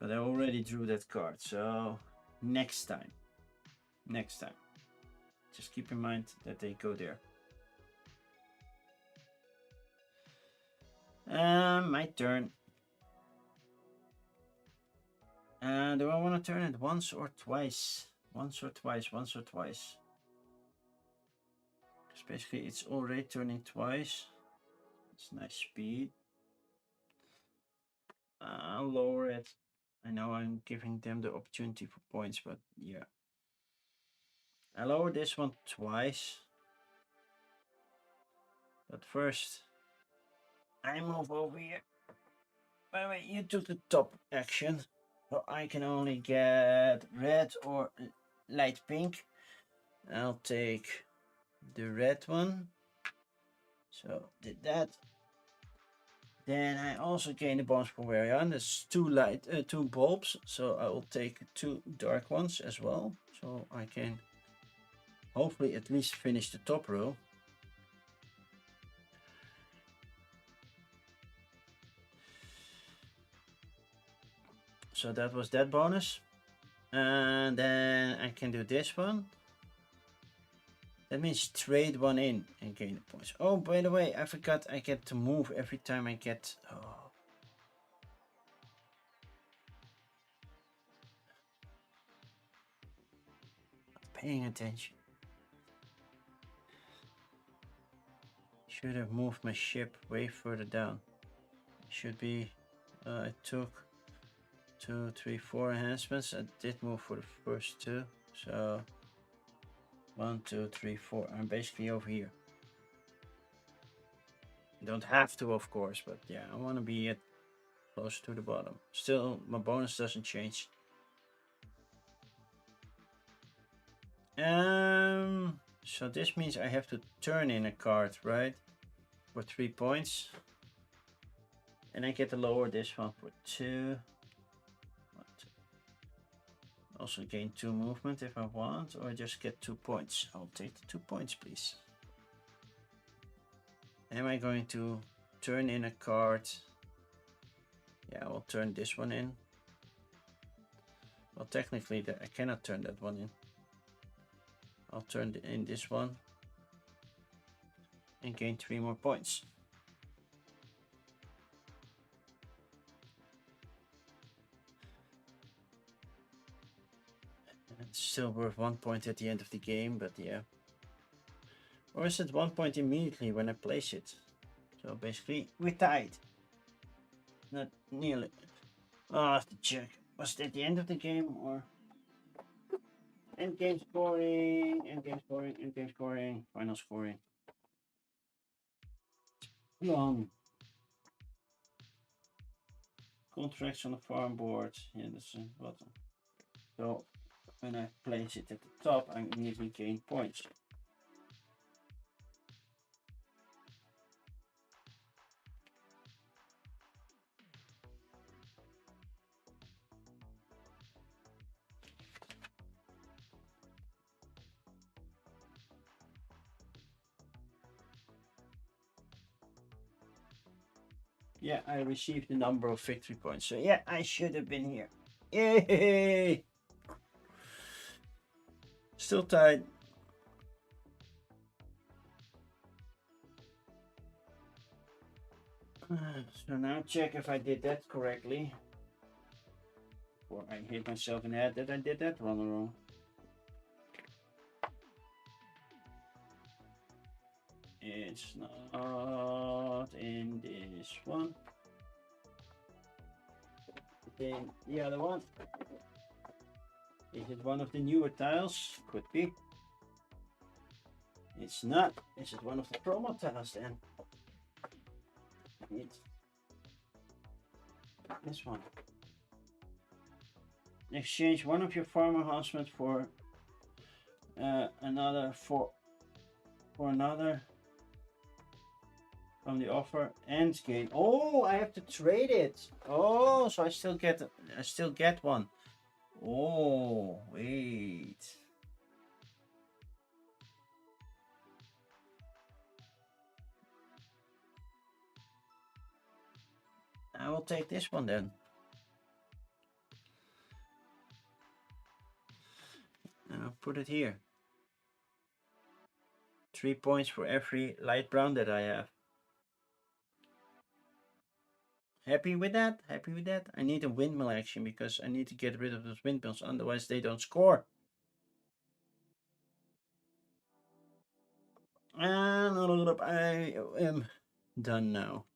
But I already drew that card, so next time. Next time. Just keep in mind that they go there. My turn. Do I want to turn it once or twice? Once or twice, once or twice. Because basically it's already turning twice. It's nice speed. I'll lower it. I know I'm giving them the opportunity for points, but yeah. I lowered this one twice. But first, I move over here. By the way, you took the top action. So I can only get red or light pink. I'll take the red one. So did that. Then I also gain a bonus per area. There's 2 bulbs, so I will take 2 dark ones as well. So I can hopefully at least finish the top row. so that was that bonus. And then I can do this one. That means trade one in and gain the points. Oh, by the way, I forgot I get to move every time I get... Oh. Not paying attention. Should have moved my ship way further down. Should be... I took 2, 3, 4 enhancements. I did move for the first 2. So 1, 2, 3, 4. I'm basically over here. Don't have to, of course, but yeah, I want to be at close to the bottom. Still, my bonus doesn't change. So this means I have to turn in a card, right? For 3 points. And I get to lower this one for 2. Also gain 2 movement if I want, or just get 2 points. I'll take the 2 points, please. Am I going to turn in a card? Yeah, I'll turn this one in. Well, technically, I cannot turn that one in. I'll turn in this one and gain 3 more points. It's still worth 1 point at the end of the game, but yeah. Or is it 1 point immediately when I place it? So basically, we're tied. Not nearly. Oh, I have to check. Was it at the end of the game or? End game scoring, end game scoring, end game scoring, final scoring. Long. Contracts on the farm board. Yeah, that's the bottom. So when I place it at the top, I immediately gain points. Yeah, I received the number of victory points. So yeah, I should have been here. Yay! Still tied. So now check if I did that correctly. Or I hit myself in the head that I did that wrong. It's not in this one. Then the other one. Is it one of the newer tiles? Could be. It's not. Is it one of the promo tiles then? It's this one. Exchange one of your farm enhancements for another for another from the offer and gain. Oh, I have to trade it. Oh, so I still get one. Oh, wait. I will take this one then. And I'll put it here. 3 points for every light brown that I have. Happy with that? Happy with that? I need a windmill action because I need to get rid of those windmills, otherwise they don't score. And I am done now.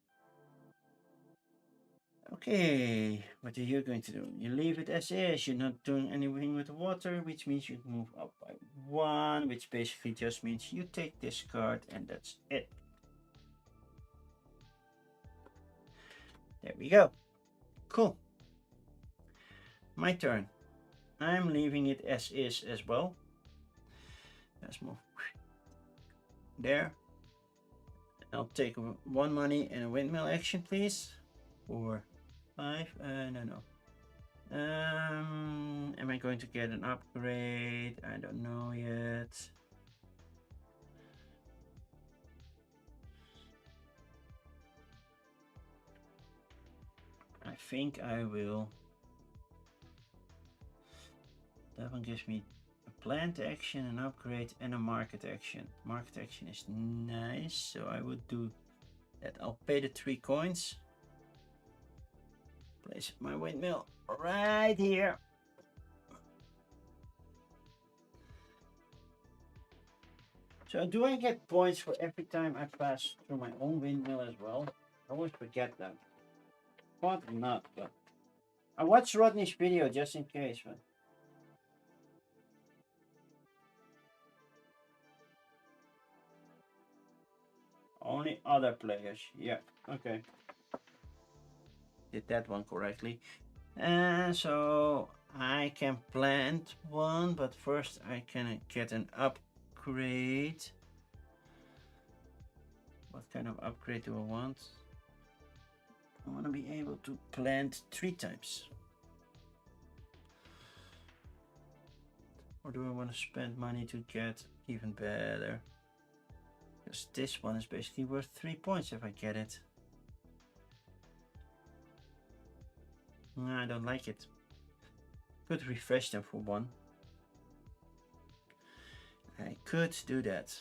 Okay, what are you going to do? You leave it as is. You're not doing anything with the water, which means you move up by 1, which basically just means you take this card and that's it. There we go. Cool. My turn. I'm leaving it as is as well. Let's move there. I'll take 1 money and a windmill action, please. 4, 5. No. Am I going to get an upgrade? I don't know yet. I think I will That one gives me a plant action, an upgrade, and a market action. Market action is nice, so I would do that. I'll pay the 3 coins. Place my windmill right here. So do I get points for every time I pass through my own windmill as well? I always forget that. Probably not, but I watched Rodney's video just in case. But only other players. Yeah, okay. Did that one correctly. So I can plant one, but first I can get an upgrade. What kind of upgrade do I want? I want to be able to plant 3 times. Or do I want to spend money to get even better? Because this one is basically worth 3 points if I get it. No, I don't like it. Could refresh them for 1. I could do that.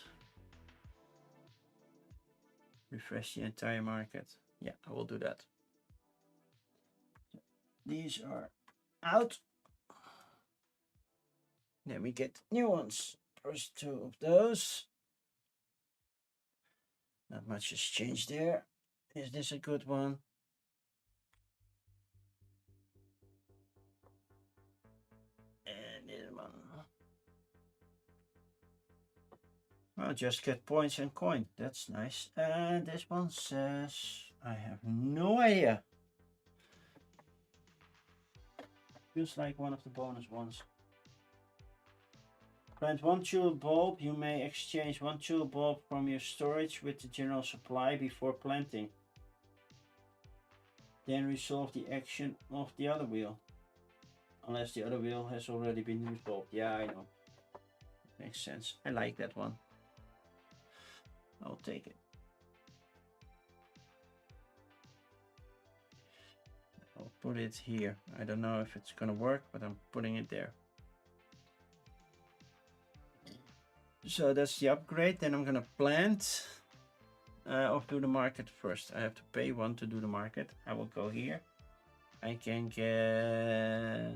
Refresh the entire market. Yeah, I will do that. These are out. Then we get new ones. First 2 of those. Not much has changed there. Is this a good one? And this one. Well, just get points and coin. That's nice. And this one says, I have no idea. Feels like one of the bonus ones. Plant 1 tulip bulb. You may exchange 1 tulip bulb from your storage with the general supply before planting. Then resolve the action of the other wheel. Unless the other wheel has already been resolved. Yeah, I know. Makes sense. I like that one. I'll take it. I'll put it here. I don't know if it's gonna work, but I'm putting it there. So that's the upgrade. Then I'm gonna plant or do the market first. I have to pay 1 to do the market. I will go here. I can get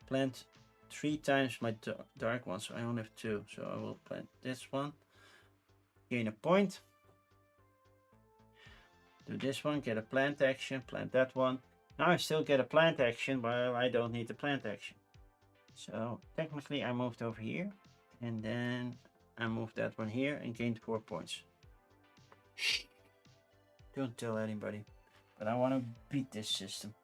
plant 3 times my dark one, so I only have 2. So I will plant this one. Gain a point. Do this one, get a plant action, plant that one. Now I still get a plant action, but I don't need the plant action. So technically I moved over here, and then I moved that one here and gained 4 points. Don't tell anybody, but I want to beat this system.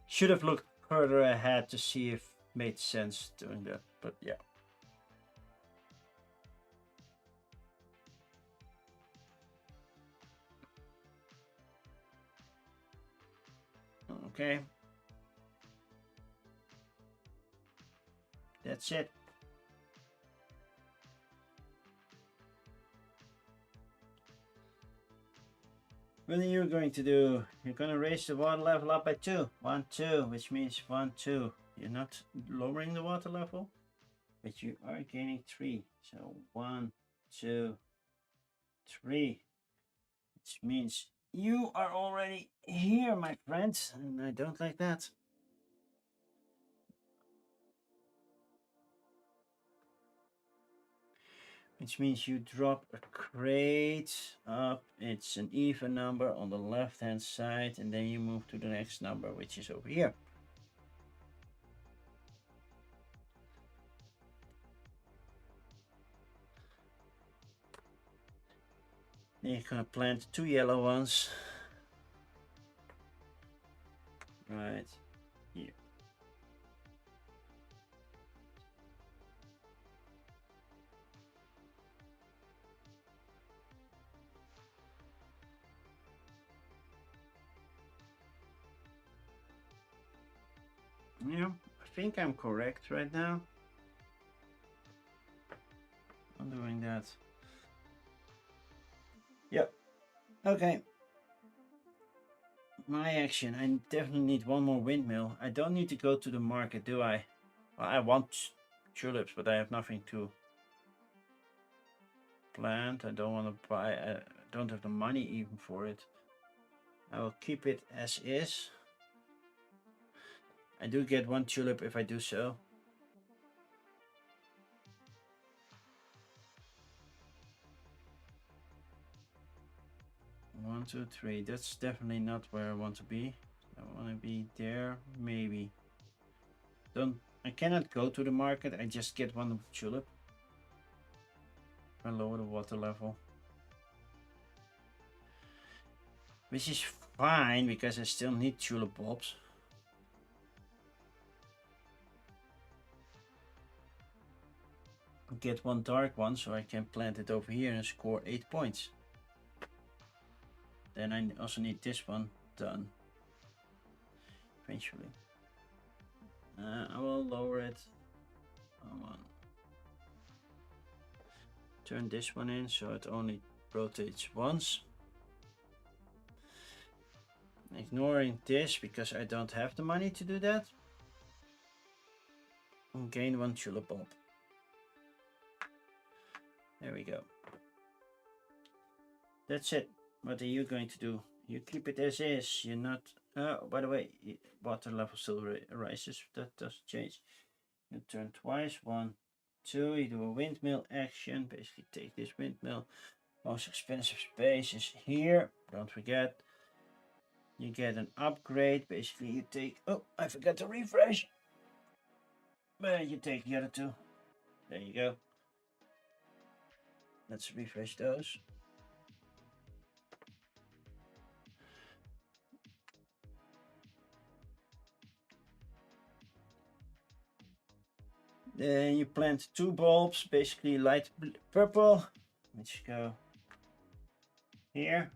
Should have looked further ahead to see if it made sense doing that, but yeah. Okay. That's it. What are you going to do? You're going to raise the water level up by 2. 1, 2, which means 1, 2. You're not lowering the water level, but you are gaining 3. So 1, 2, 3. Which means you are already here, my friend, and I don't like that. Which means you drop a crate up. It's an even number on the left hand side, and then you move to the next number, which is over here. Then you're gonna plant 2 yellow ones right here. Yeah, I think I'm correct right now. I'm doing that. Yep. Okay. my action. I definitely need one more windmill. I don't need to go to the market, do I? Well, I want tulips, but I have nothing to plant. I don't want to buy. I don't have the money even for it. I will keep it as is. I do get one tulip if I do so. One, two, three. That's definitely not where I want to be. I want to be there, maybe. I cannot go to the market. I just get one tulip. I lower the water level, which is fine because I still need tulip bulbs. Get one dark one so I can plant it over here and score 8 points. Then I also need this one done eventually. I will lower it. Turn this one in so it only rotates once. Ignoring this because I don't have the money to do that. And gain one tulip bulb. There we go. That's it. What are you going to do? You keep it as is. You're not... Oh, by the way, water level still rises. That doesn't change. You turn twice. 1, 2. You do a windmill action. Basically take this windmill. Most expensive space is here. Don't forget. You get an upgrade. Basically you take... Oh, I forgot to refresh. But you take the other two. There you go. Let's refresh those. Then you plant 2 bulbs, basically light purple, which go here.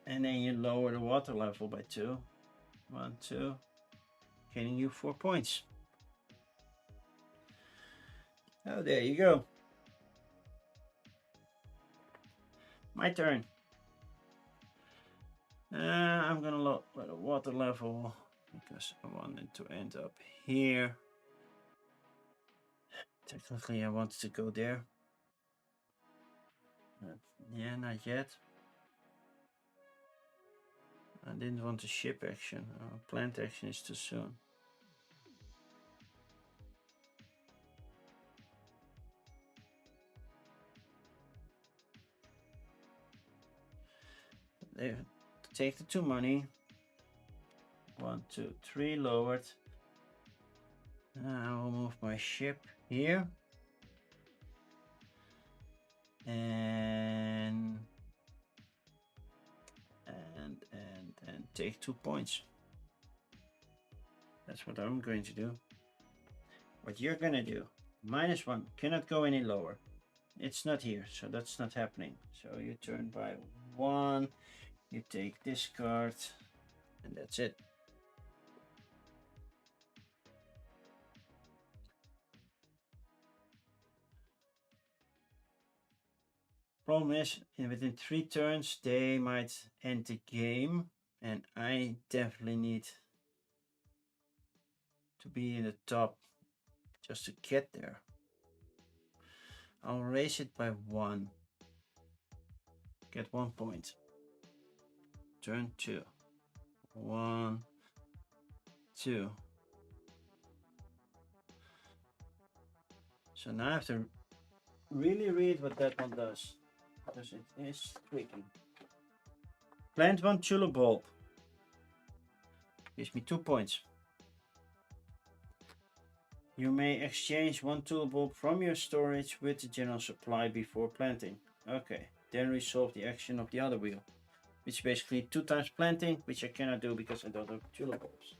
And then you lower the water level by 2. 1, 2. Getting you 4 points. Oh, there you go. My turn. I'm gonna lower the water level because I wanted to end up here. Technically, I wanted to go there. Yeah, not yet. I didn't want to ship action. Plant action is too soon. They take the 2 money. 1, 2, 3 lowered. I will move my ship here. And take 2 points. That's what I'm going to do. What you're gonna do, -1, cannot go any lower. It's not here, so that's not happening. So you turn by 1, you take this card, and that's it. Problem is, within 3 turns, they might end the game, and I definitely need to be in the top just to get there. I'll raise it by 1. Get 1 point. Turn 2. 1, 2. So now I have to really read what that one does, because it is tricky. Plant 1 tulip bulb. Gives me 2 points. You may exchange 1 tulip bulb from your storage with the general supply before planting. Okay, then resolve the action of the other wheel, which is basically 2 times planting, which I cannot do because I don't have tulip bulbs.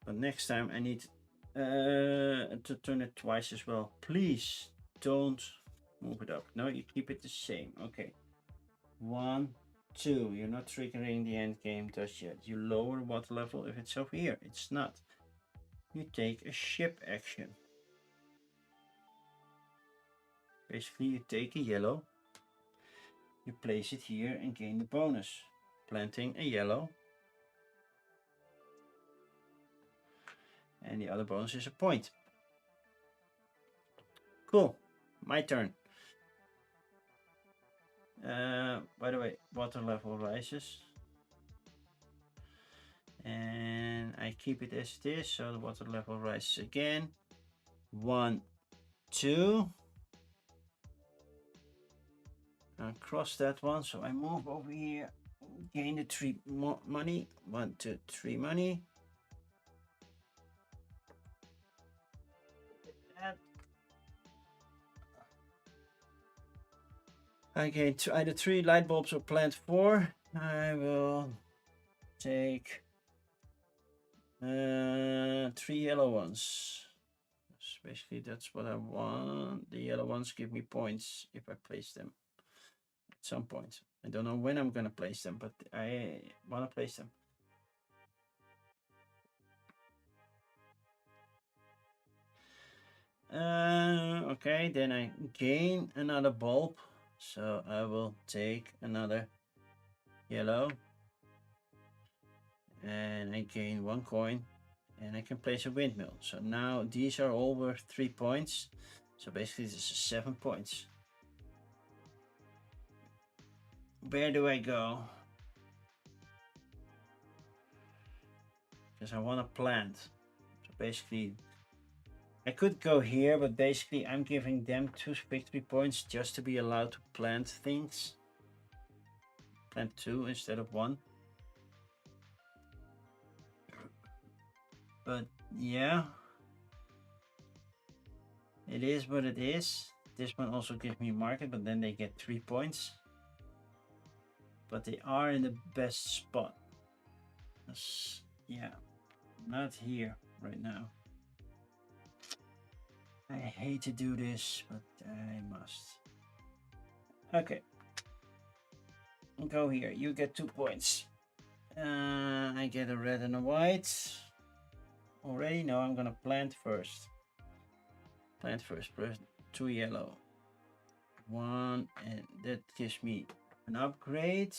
But next time I need to turn it twice as well. Please don't move it up. No, you keep it the same. Okay. 1, 2. You're not triggering the end game just yet. You lower water level if it's over here. It's not. You take a ship action. Basically, you take a yellow, you place it here and gain the bonus. Planting a yellow. And the other bonus is a point. Cool. My turn. By the way, water level rises. And I keep it as it is, so the water level rises again. 1, 2. And cross that one, so I move over here, gain the 3 money. 1, 2, 3 money. I gain either 3 light bulbs or plant 4. I will take 3 yellow ones. So basically, that's what I want. The yellow ones give me points if I place them at some point. I don't know when I'm gonna place them, but I wanna place them. Okay, then I gain another bulb, so I will take another yellow, and I gain 1 coin, and I can place a windmill. So now these are all worth 3 points. So basically, this is 7 points. Where do I go? Because I want to plant. So basically, I could go here, but basically I'm giving them 2 victory points just to be allowed to plant things. Plant 2 instead of 1. But yeah, it is what it is. This one also gives me market, but then they get 3 points. But they are in the best spot. Yeah, not here right now. I hate to do this, but I must. Okay. Go here. You get 2 points. I get a red and a white. Already? No, I'm gonna plant first. Plant first. 2 yellow. 1, and that gives me an upgrade.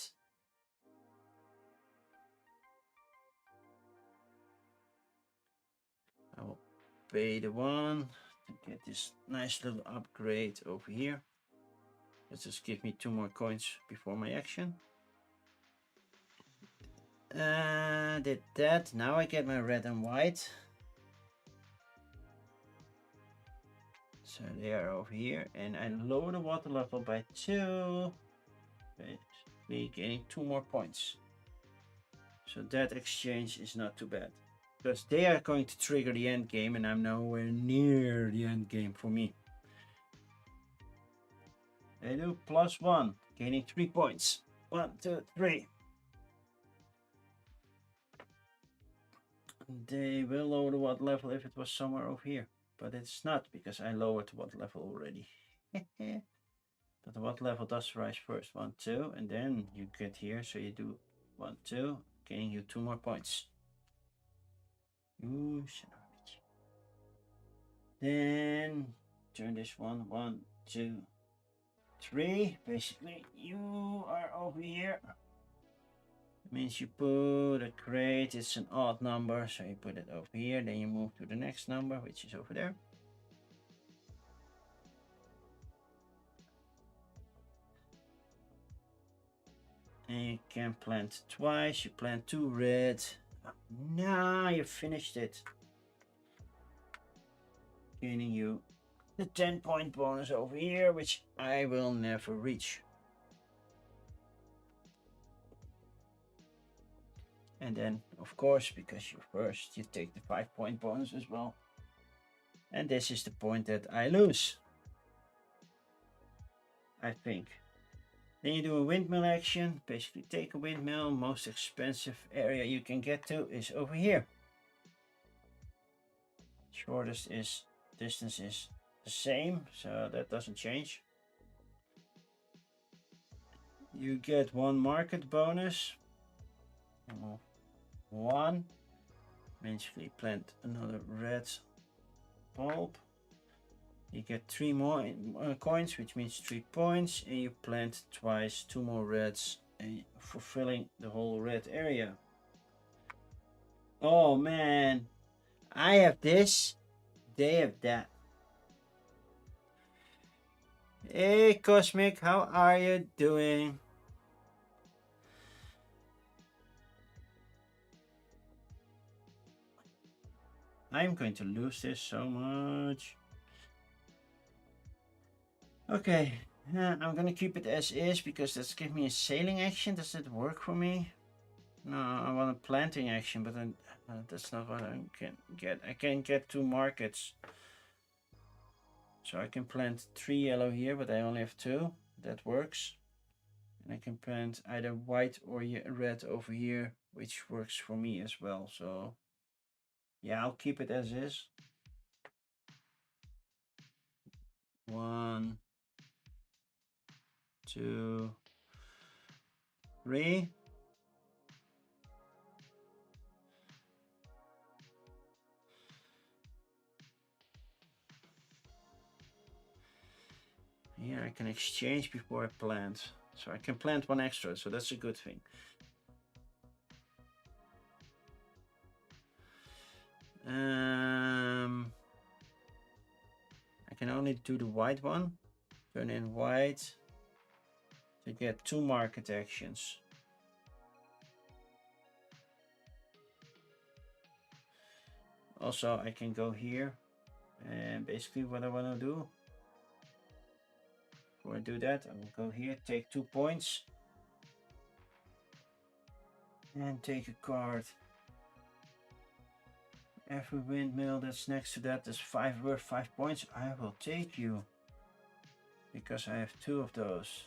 I will pay the 1 to get this nice little upgrade over here. Let's just give me 2 more coins before my action. Did that. Now I get my red and white. So they are over here, and I lower the water level by 2. Basically gaining 2 more points. So that exchange is not too bad. Because they are going to trigger the end game, and I'm nowhere near the end game for me. They do +1, gaining 3 points. 1, 2, 3. They will lower the water level if it was somewhere over here. But it's not, because I lowered the water level already. But the water level does rise first. 1, 2, and then you get here, so you do 1, 2, gaining you 2 more points. Ooh, son of a bitch. Then turn this 1, 1, 2, 3. Basically, you are over here. It means you put a crate, it's an odd number, so you put it over here, then you move to the next number, which is over there. And you can plant twice, you plant 2 red. Oh, nah, you finished it. Gaining you the 10-point bonus over here, which I will never reach. And then, of course, because you're first, you take the 5-point bonus as well. And this is the point that I lose, I think. Then you do a windmill action. Basically take a windmill. Most expensive area you can get to is over here. Shortest distance is the same, so that doesn't change. You get 1 market bonus. 1. Basically plant another red bulb. You get 3 more coins, which means 3 points, and you plant twice 2 more reds, and fulfilling the whole red area. Oh man, I have this, they have that. Hey Cosmic, how are you doing? I'm going to lose this so much. Okay, I'm gonna keep it as is because that's give me a sailing action. Does it work for me? No, I want a planting action, but then that's not what I can get. I can get 2 markets. So I can plant 3 yellow here, but I only have 2. That works. And I can plant either white or red over here, which works for me as well. So yeah, I'll keep it as is. 1, 2, 3. Here I can exchange before I plant. So I can plant 1 extra, so that's a good thing. I can only do the white one. Turn in white to get 2 market actions. Also, I can go here and basically what I want to do. Before I do that, I will go here, take 2 points and take a card. Every windmill that's next to that is worth 5 points. I will take you because I have 2 of those.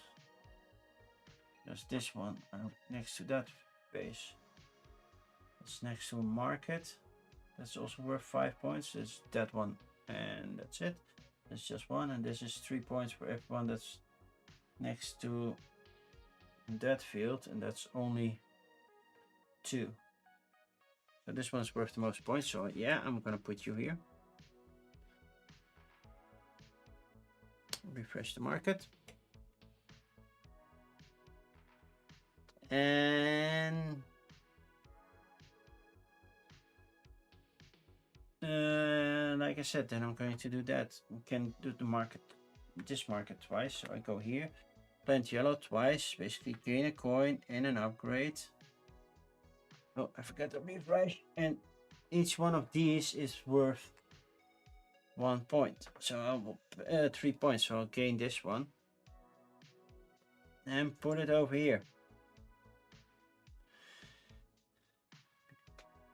There's this one next to that base. It's next to a market. That's also worth 5 points. It's that one, and that's it. That's just 1, and this is 3 points for everyone that's next to that field, and that's only 2. So this one's worth the most points. So yeah, I'm gonna put you here. Refresh the market. And like I said, then I'm going to do that. We can do the market, this market twice. So I go here, plant yellow twice, basically gain a coin and an upgrade. Oh, I forgot to refresh. And each one of these is worth 1 point. So I will 3 points. So I'll gain this one and put it over here.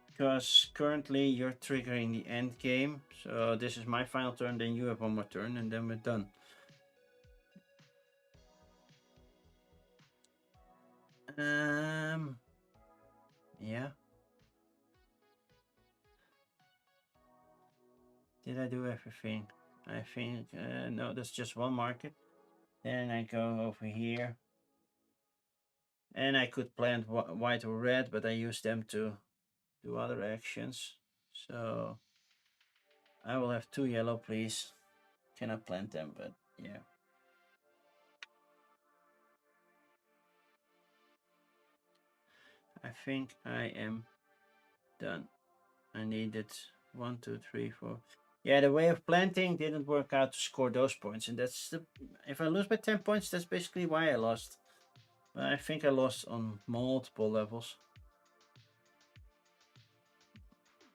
Because currently you're triggering the end game. So this is my final turn, then you have 1 more turn, and then we're done. Yeah. Did I do everything? I think, no, that's just 1 market. Then I go over here. And I could plant white or red, but I use them to do other actions. So I will have 2 yellow, please. Cannot plant them, but yeah. I think I am done. I needed 1, 2, 3, 4. Yeah, the way of planting didn't work out to score those points, and that's the. If I lose by 10 points, that's basically why I lost. But I think I lost on multiple levels.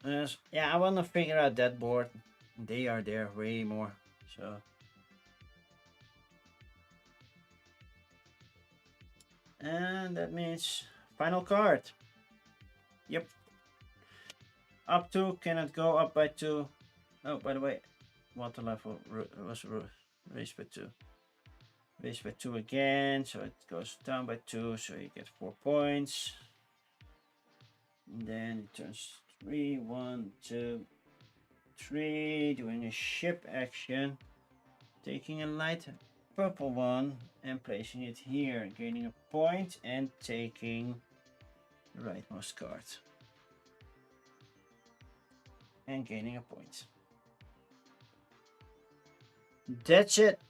Yeah, I want to figure out that board. They are there way more. So. And that means final card. Yep. Up 2 cannot go up by 2. Oh, by the way, water level was raised by 2. Raised by 2 again, so it goes down by 2, so you get 4 points. And then it turns 3, 1, 2, 3, doing a ship action, taking a light purple one and placing it here, gaining a point and taking the rightmost card. And gaining a point. That's it.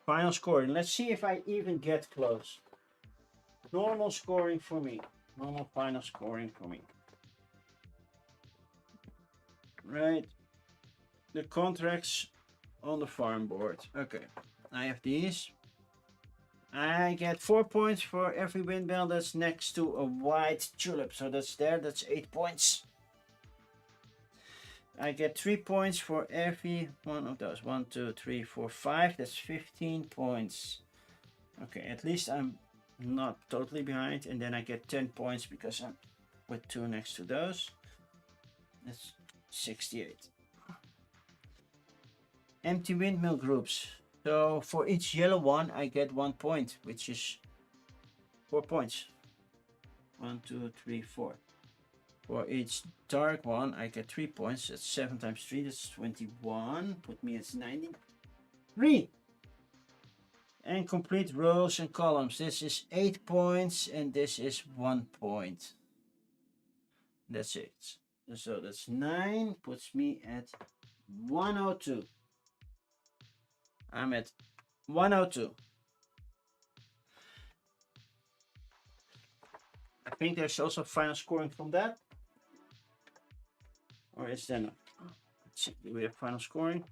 Final scoring. Let's see if I even get close. Normal scoring for me. Normal final scoring for me. Right. The contracts on the farm board. Okay. I have these. I get 4 points for every windmill that's next to a white tulip. So that's there. That's 8 points. I get 3 points for every one of those. 1, 2, 3, 4, 5. That's 15 points. Okay, at least I'm not totally behind. And then I get 10 points because I'm with 2 next to those. That's 68. Empty windmill groups. So for each yellow one, I get 1 point, which is 4 points. 1, 2, 3, 4. For each dark one, I get 3 points. That's 7 times 3. That's 21. Put me at 93. And complete rows and columns. This is 8 points and this is 1 point. That's it. So that's 9. Puts me at 102. I'm at 102. I think there's also final scoring from that. Or is there not? Let's see. Do we have final scoring?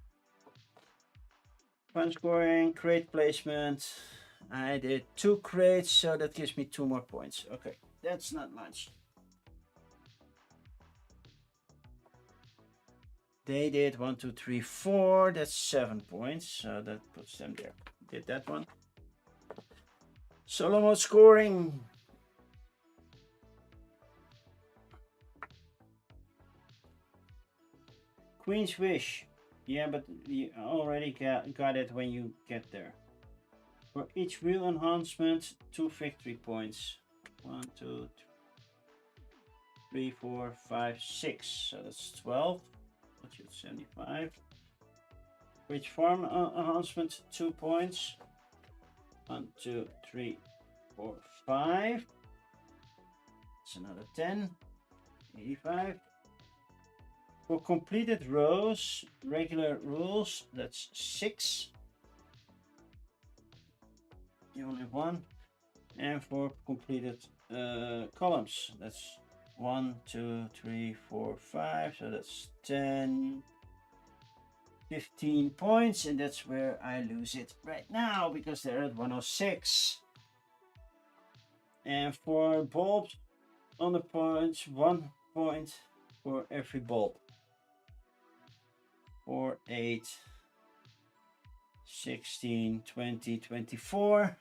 Final scoring, crate placement. I did 2 crates, so that gives me 2 more points. Okay, that's not much. They did 1, 2, 3, 4. That's 7 points, so that puts them there. Did that one. Solo mode scoring. Queen's Wish. Yeah, but you already got it when you get there. For each wheel enhancement, 2 victory points. 1, 2, 3, 4, 5, 6. So that's 12. Put you at 75. For each farm enhancement, 2 points. 1, 2, 3, 4, 5. That's another 10. 85. For completed rows, regular rules, that's 6. You only have 1. And for completed columns, that's 1, 2, 3, 4, 5. So that's 10, 15 points. And that's where I lose it right now because they're at 106. And for bulbs on the points, 1 point for every bulb. 4, 8, 16, 20, 24.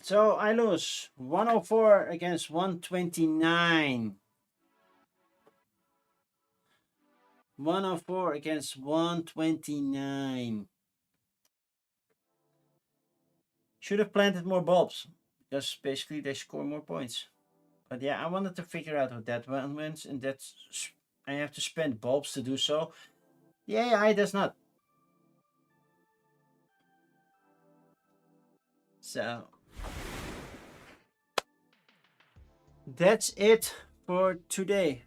So I lose 104 against 129. 104 against 129. Should have planted more bulbs because basically they score more points. But yeah, I wanted to figure out what that one means, and that's I have to spend bulbs to do so. The AI does not. So that's it for today.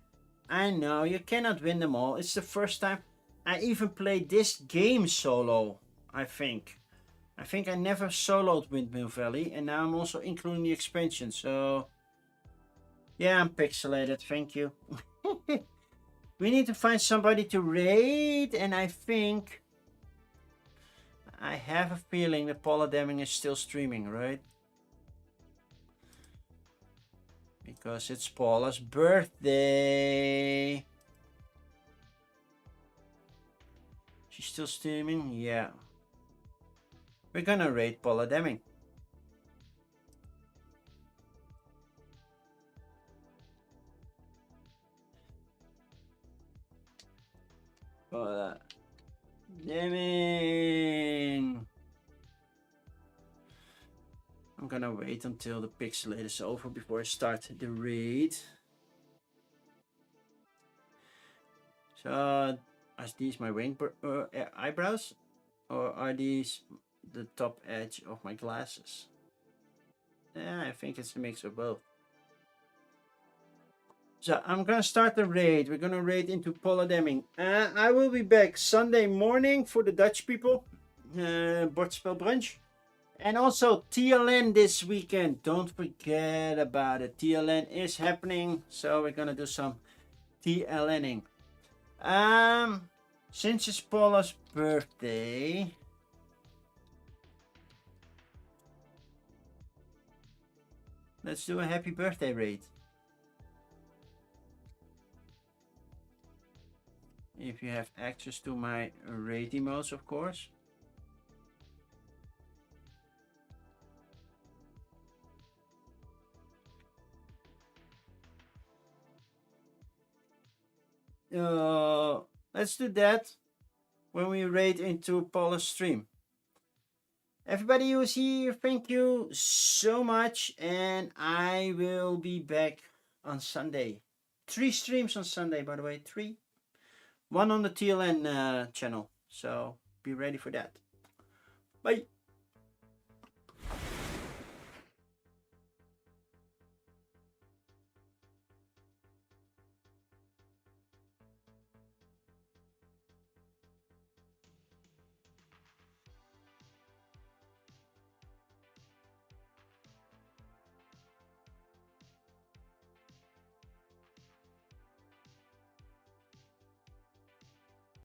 I know you cannot win them all. It's the first time I even played this game solo, I think. I think I never soloed Windmill Valley, and now I'm also including the expansion, so yeah, I'm pixelated, thank you. We need to find somebody to raid, and I think I have a feeling that Paula Deming is still streaming, right? Because it's Paula's birthday. She's still streaming? Yeah. We're gonna raid Paula Deming. Paula Deming. I'm gonna wait until the pixelate is over before I start the raid. So, are these my wing eyebrows? Or are these the top edge of my glasses? Yeah, I think it's a mix of both. So I'm gonna start the raid. We're gonna raid into Polydeming. I will be back Sunday morning for the Dutch people. Bordspel brunch. And also TLN this weekend. Don't forget about it. TLN is happening. So we're gonna do some TLNing. Since it's Paula's birthday, let's do a happy birthday raid. If you have access to my raid emotes, of course. Let's do that when we raid into Paula's stream. Everybody who's here, thank you so much, and I will be back on Sunday. 3 streams on Sunday, by the way, 3. 1 on the TLN channel, so be ready for that. Bye.